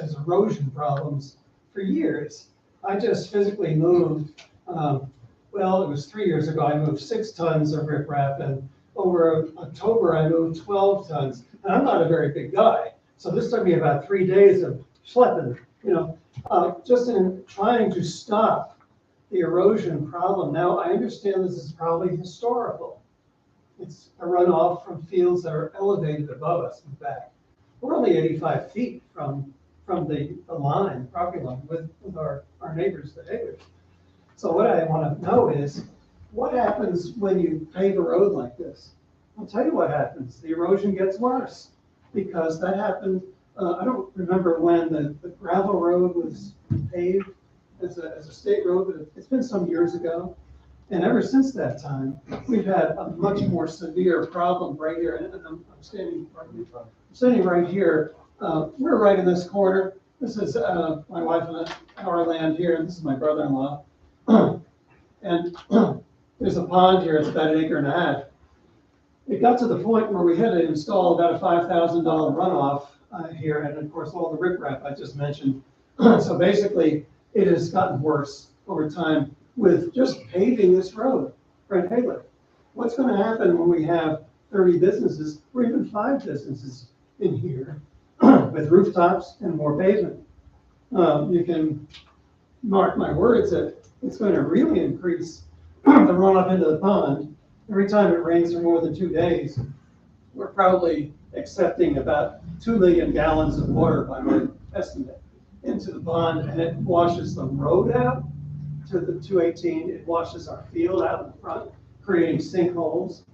as erosion problems for years. I just physically moved, well, it was 3 years ago, I moved 6 tons of riprap, and over October, I moved 12 tons. And I'm not a very big guy, so this took me about 3 days of schlepping, just in trying to stop the erosion problem. Now, I understand this is probably historical. It's a runoff from fields that are elevated above us, in fact. We're only 85 feet from the line, property line, with our neighbors, the Haglers. So what I want to know is, what happens when you pave a road like this? I'll tell you what happens. The erosion gets worse, because that happened, I don't remember when the gravel road was paved as a state road, but it's been some years ago. And ever since that time, we've had a much more severe problem right here. And I'm standing right here. We're right in this corner. This is my wife and our land here, and this is my brother-in-law. And there's a pond here. It's about 1.5 acres. It got to the point where we had to install about a $5,000 runoff here, and of course all the riprap I just mentioned. So basically, it has gotten worse over time with just paving this road. Fred Haler, what's going to happen when we have 30 businesses or even 5 businesses in here with rooftops and more pavement? You can mark my words that it's going to really increase the runoff into the pond. Every time it rains for more than 2 days, we're probably accepting about 2 million gallons of water by my estimate into the pond, and it washes the road out to the 218. It washes our field out in front, creating sinkholes.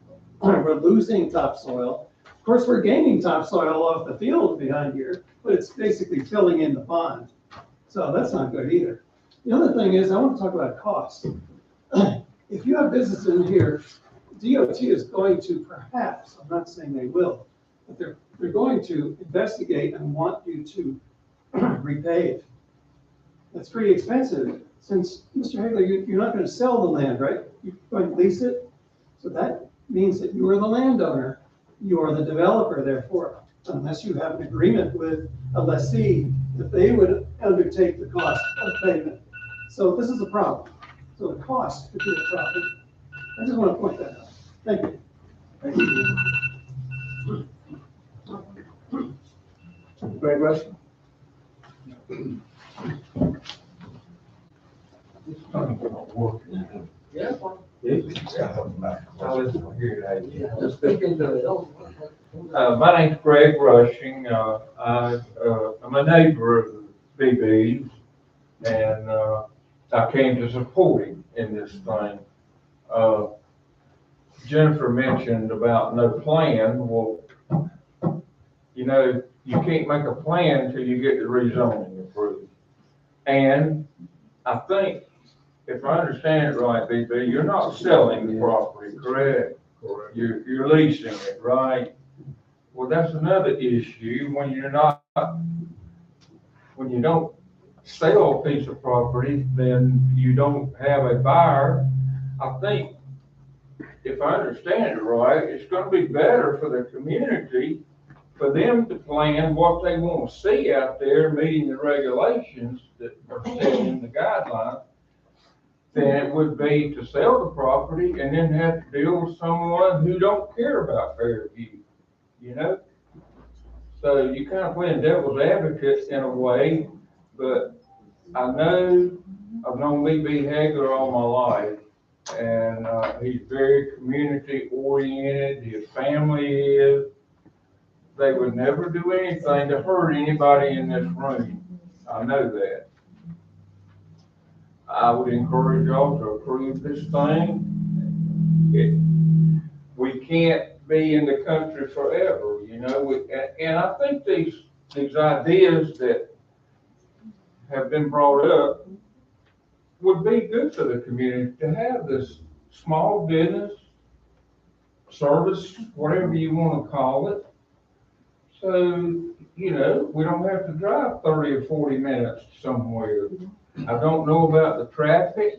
We're losing topsoil. Of course, we're gaining topsoil off the field behind here, but it's basically filling in the pond. So that's not good either. The other thing is, I want to talk about cost. If you have business in here, DOT is going to perhaps, I'm not saying they will, but they're going to investigate and want you to repave. That's pretty expensive. Since, Mr. Hagler, you're not going to sell the land, right? You're going to lease it. So that means that you are the landowner. You are the developer, therefore, unless you have an agreement with a lessee that they would undertake the cost of payment. So this is a problem. So the cost could be a problem. I just want to point that out. Thank you. Thank you. Great question. My name's Greg Rushing. I'm a neighbor of BB's, and I came to support him in this thing. Jennifer mentioned about no plan. Well, you know, you can't make a plan until you get the rezoning approved. And I think, if I understand it right, BB, you're not selling the property, correct? Correct. You're leasing it, right? Well, that's another issue when you're not when you don't sell a piece of property, then you don't have a buyer. I think, if I understand it right, it's gonna be better for the community, for them to plan what they wanna see out there, meeting the regulations that are set in the guidelines, than it would be to sell the property and then have to deal with someone who don't care about Fairview, you know? So you kind of playing devil's advocate in a way, but I know, I've known B.B. Hagler all my life, and he's very community oriented, his family is. They would never do anything to hurt anybody in this room. I know that. I would encourage y'all to approve this thing. We can't be in the country forever, you know, and I think these ideas that have been brought up would be good for the community to have this small business service, whatever you want to call it. So, you know, we don't have to drive 30 or 40 minutes somewhere. I don't know about the traffic.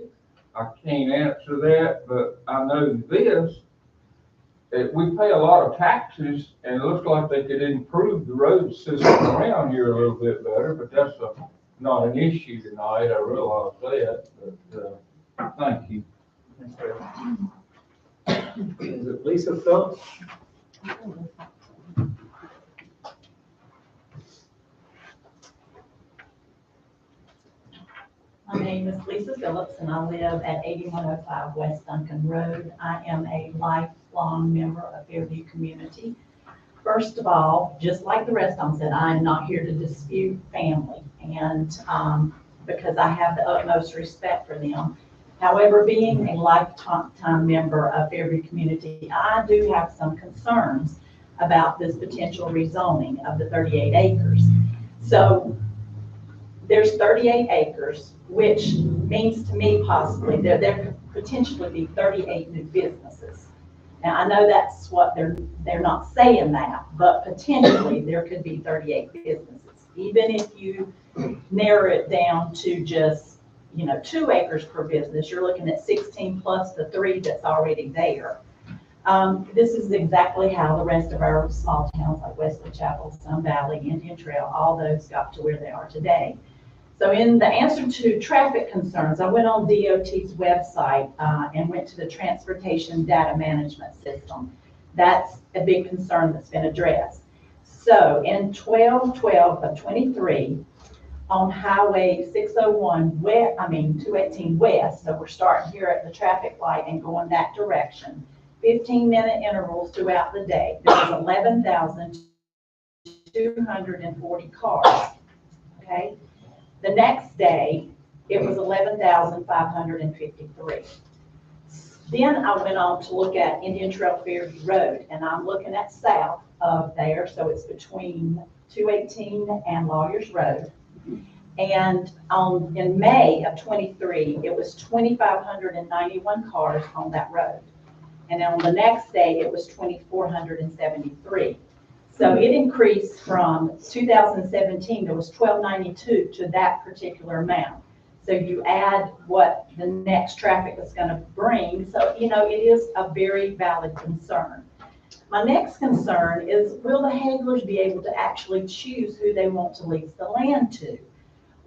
I can't answer that, but I know this. We pay a lot of taxes, and it looks like they could improve the road system around here a little bit better, but that's not an issue tonight. I realize that, but thank you. Is it Lisa Phillips? My name is Lisa Phillips, and I live at 8105 West Duncan Road. I am a lifelong member of Fairview community. First of all, just like the rest of them said, I am not here to dispute family, and because I have the utmost respect for them. However, being a lifetime member of Fairview community, I do have some concerns about this potential rezoning of the 38 acres. So there's 38 acres, which means to me possibly there could potentially be 38 new businesses. Now, I know that's what they're not saying that, but potentially there could be 38 businesses. Even if you narrow it down to just, 2 acres per business, you're looking at 16 plus the 3 that's already there. This is exactly how the rest of our small towns like Wesley Chapel, Sun Valley, Indian Trail, all those got to where they are today. So in the answer to traffic concerns, I went on DOT's website and went to the Transportation Data Management System. That's a big concern that's been addressed. So in 12/12 of 23, on Highway 218 West, so we're starting here at the traffic light and going that direction, 15-minute intervals throughout the day, there was 11,240 cars, okay? The next day, it was 11,553. Then I went on to look at Indian Trail Fairview Road, and I'm looking at south of there, so it's between 218 and Lawyers Road. And in May of 23, it was 2,591 cars on that road. And on the next day, it was 2,473. So it increased from 2017, there was 1,292 to that particular amount. So you add what the next traffic is going to bring. So, it is a very valid concern. My next concern is, will the Haglers be able to actually choose who they want to lease the land to?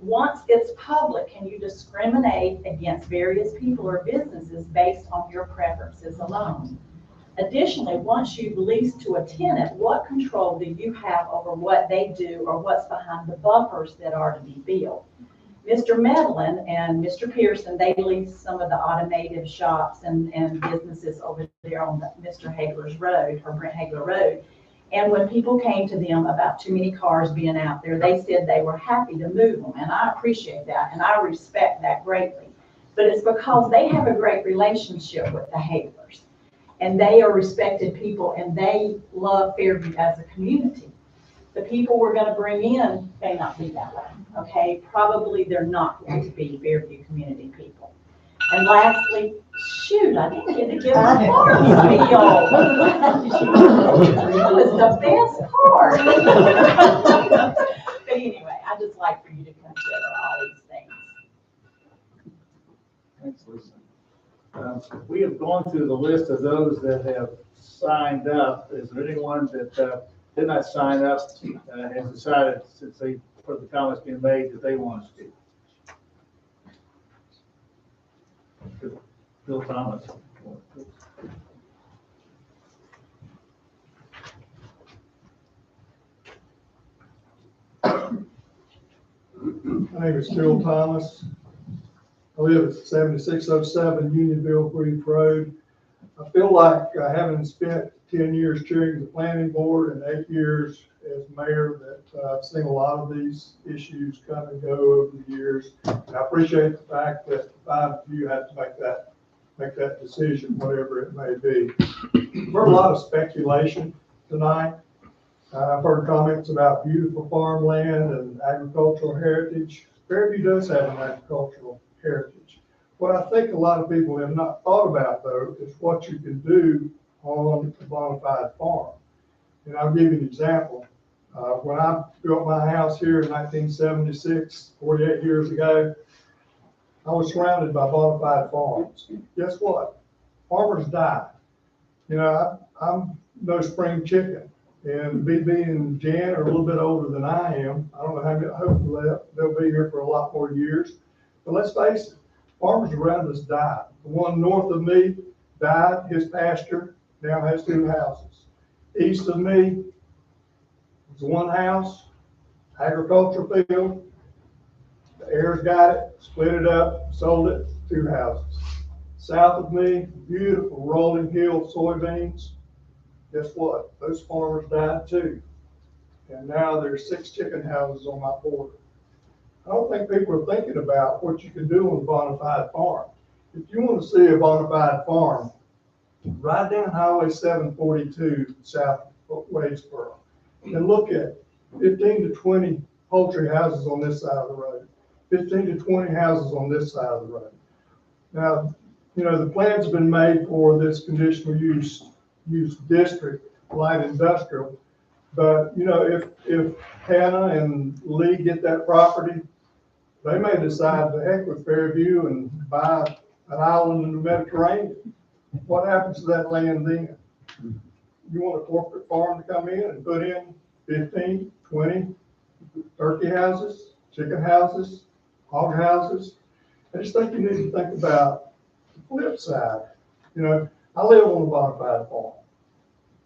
Once it's public, can you discriminate against various people or businesses based on your preferences alone? Additionally, once you've leased to a tenant, what control do you have over what they do or what's behind the buffers that are to be built? Mr. Medlin and Mr. Pearson, they lease some of the automotive shops and businesses over there on Mr. Hagler's Road, or Brent Hagler Road. And when people came to them about too many cars being out there, they said they were happy to move them. And I appreciate that, and I respect that greatly. But it's because they have a great relationship with the Haglers. And they are respected people, and they love Fairview as a community. The people we're going to bring in may not be that way, okay? Probably they're not going to be Fairview community people. And lastly, shoot, I didn't get to give my farm spiel. That was the best part. But anyway, I just like for you to consider all these things. Thanks, Lisa. We have gone through the list of those that have signed up. Is there anyone that did not sign up, has decided, since they, for the comments being made, that they want to speak? Bill Thomas. My name is Bill Thomas. I live at 7607 Unionville Brief Road. I feel like having spent 10 years chairing the planning board and 8 years as mayor, that I've seen a lot of these issues come and go over the years. And I appreciate the fact that the 5 of you had to make that decision, whatever it may be. We've heard a lot of speculation tonight. I've heard comments about beautiful farmland and agricultural heritage. Fairview does have an agricultural heritage. What I think a lot of people have not thought about, though, is what you can do on a bona fide farm. And I'll give you an example. When I built my house here in 1976, 48 years ago, I was surrounded by bona fide farms. Guess what? Farmers die. You know, I'm no spring chicken. And BB and Jan are a little bit older than I am. I don't know how many, hopefully they'll be here for a lot more years. But let's face it, farmers around us died. The one north of me died, his pasture now has 2 houses. East of me was 1 house, agricultural field. The heirs got it, split it up, sold it, 2 houses. South of me, beautiful rolling hill soybeans. Guess what? Those farmers died too. And now there's 6 chicken houses on my border. I don't think people are thinking about what you can do on a bona fide farm. If you want to see a bona fide farm, ride down Highway 742 south of Wadesboro and look at 15 to 20 poultry houses on this side of the road, 15 to 20 houses on this side of the road. Now, you know, the plans have been made for this conditional use district, light industrial. But, you know, if Hannah and Lee get that property, they may decide to heck with Fairview and buy an island in the Mediterranean. What happens to that land then? You want a corporate farm to come in and put in 15, 20 turkey houses, chicken houses, hog houses? I just think you need to think about the flip side. You know, I live on a bona fide farm,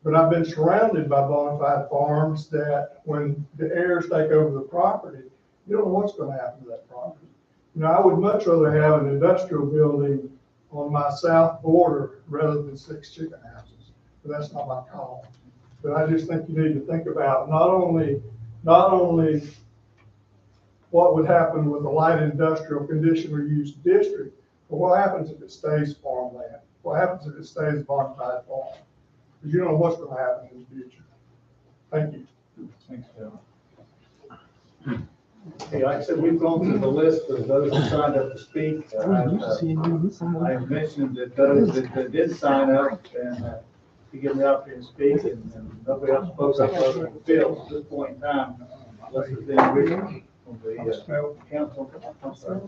but I've been surrounded by bona fide farms that when the heirs take over the property, you don't know what's going to happen to that property. You know, I would much rather have an industrial building on my south border rather than 6 chicken houses, but that's not my call. But I just think you need to think about not only what would happen with a light industrial conditional use district, but what happens if it stays farmland? What happens if it stays bona fide farm? Because you don't know what's going to happen in the future. Thank you. Thanks, Bill. Okay, like I said, we've gone through the list of those who signed up to speak. I have mentioned that those that did sign up and to give me the opportunity to speak, and nobody else spoke up other than Bill at this point in time. Unless there's any reason from the council. I'm sorry.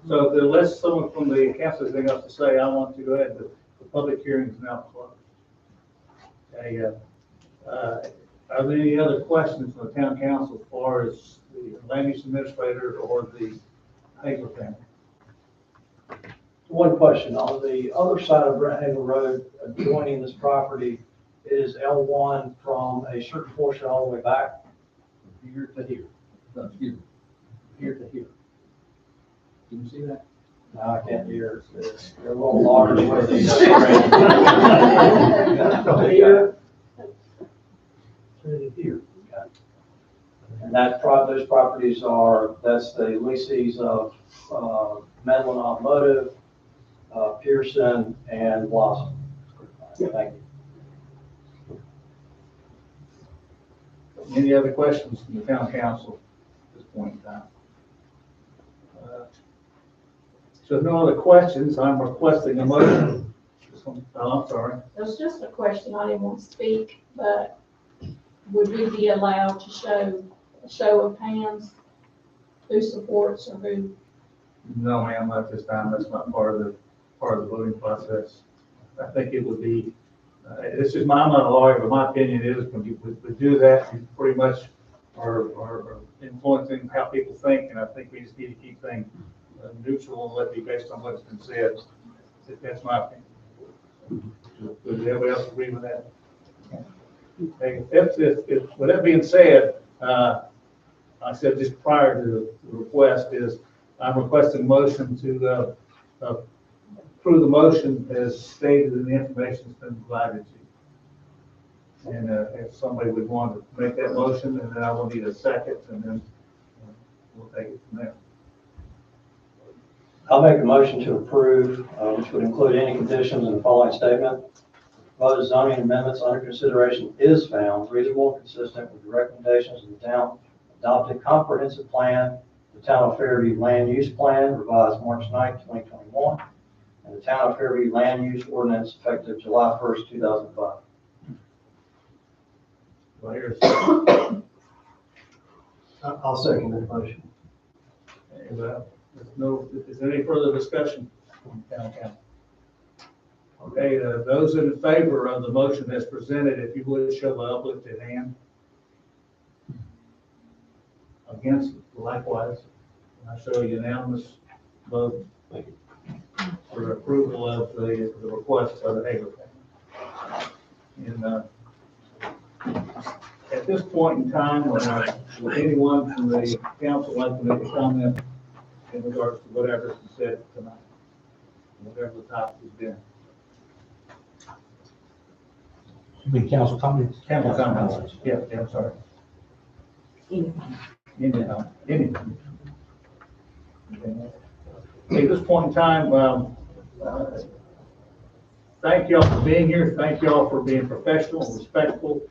So unless someone from the council has anything else to say, I want to go ahead. The public hearing is now closed. Okay, are there any other questions from the town council as far as the land use administrator or the Hager family? One question, on the other side of Brent Hager Road, adjoining this property, is L1 from a certain portion all the way back? Here to here. No, here. Here to here. Can you see that? No, I can't hear. They're a little large where they here. Here. And those properties are, that's the leases of Medlin Automotive, Pearson, and Blossom. Thank you. Any other questions from the town council at this point in time? So if no other questions, I'm requesting a motion. I'm sorry. It was just a question, I didn't want to speak, but would we be allowed to show a show of hands, who supports or who? No, ma'am, at this time, that's not part of the voting process. I think it would be, this is I'm not a lawyer, but my opinion is when you would do that, you pretty much are influencing how people think, and I think we just need to keep things neutral and let it be based on what's been said. That's my opinion. Does everybody else agree with that? Okay, with that being said, I said just prior to the request is I'm requesting motion to approve the motion as stated in the information that's been provided to you. And if somebody would want to make that motion, and then I will need a second, and then we'll take it from there. I'll make a motion to approve, which would include any conditions in the following statement. Proposed zoning amendments under consideration is found reasonable and consistent with the recommendations of the town adopted comprehensive plan, the town of Fairview land use plan revised March 9, 2021, and the town of Fairview land use ordinance effective July 1st, 2005. Do I hear a second? I'll second that motion. Is there any further discussion from town council? Okay, those in favor of the motion as presented, if you would show by uplifted hand. Against, likewise. I show a unanimous vote for approval of the request by the Hager family. And at this point in time, would anyone from the council like to make a comment in regards to whatever's been said tonight, whatever the topic has been? You mean council comments? Council comments. Yeah, I'm sorry. Anything. Okay. At this point in time, thank you all for being here. Thank you all for being professional and respectful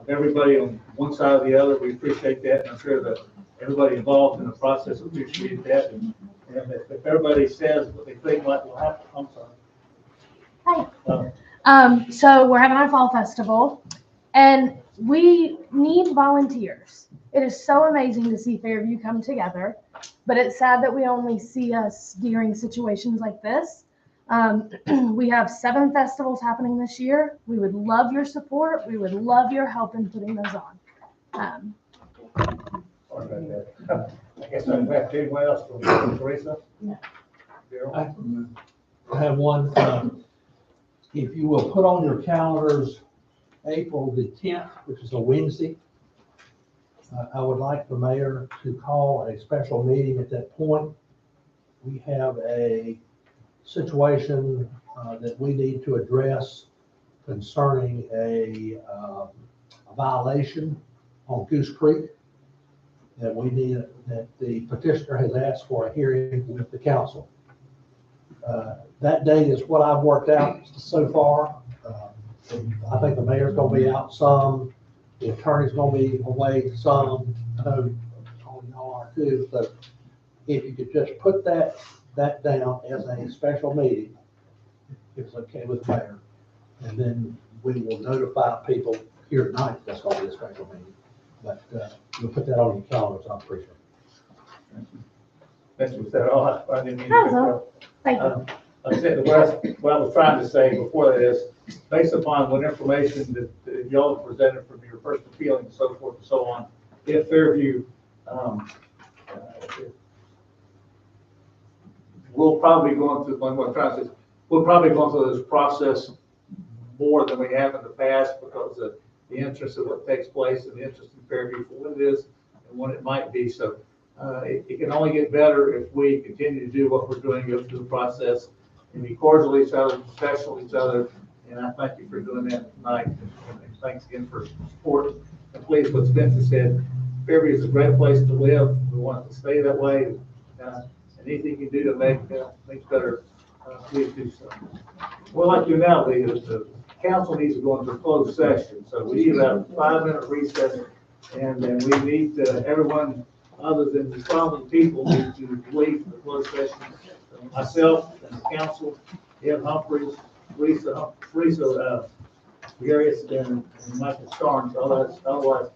of everybody on one side or the other. We appreciate that, and I'm sure that everybody involved in the process appreciates that. And if everybody says what they think might will happen, I'm sorry. Hi. So we're having our fall festival, and we need volunteers. It is so amazing to see Fairview come together, but it's sad that we only see us during situations like this. We have 7 festivals happening this year. We would love your support. We would love your help in putting those on. I guess I'm back to anyone else from Teresa? No. I have one. If you will put on your calendars April the 10th, which is a Wednesday, I would like the mayor to call a special meeting at that point. We have a situation that we need to address concerning a violation on Goose Creek that the petitioner has asked for a hearing with the council. That date is what I've worked out so far. I think the mayor's gonna be out some, the attorney's gonna be away some, I know all y'all are too, so if you could just put that down as a special meeting, if it's okay with the mayor, and then we will notify people here tonight that's gonna be a special meeting. But you'll put that on your calendars, I appreciate it. That's what that all. I didn't mean to. Thank you. I said what I was trying to say before that is, based upon what information that y'all presented from your first appeal and so forth and so on, if Fairview, we'll probably go through, what I'm trying to say, we'll probably go through this process more than we have in the past because of the interest of what takes place and the interest in Fairview for what it is and what it might be. So it can only get better if we continue to do what we're doing, go through the process and be cordial to each other, professional to each other. And I thank you for doing that tonight. And thanks again for support. And please, what Spencer said, Fairview is a great place to live. We want it to stay that way. And anything you can do to make things better, please do so. Well, like you now, the council needs to go into a closed session. So we need a 5-minute recess. And then we need everyone other than the following people need to leave the closed session. Myself and the council, Ed Humphreys, Teresa Garius, and Michael Starnes. Otherwise,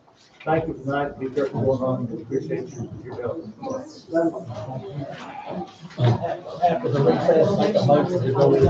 Thank you tonight. Be careful going on. Appreciate your help. After the recess, make a motion to go in.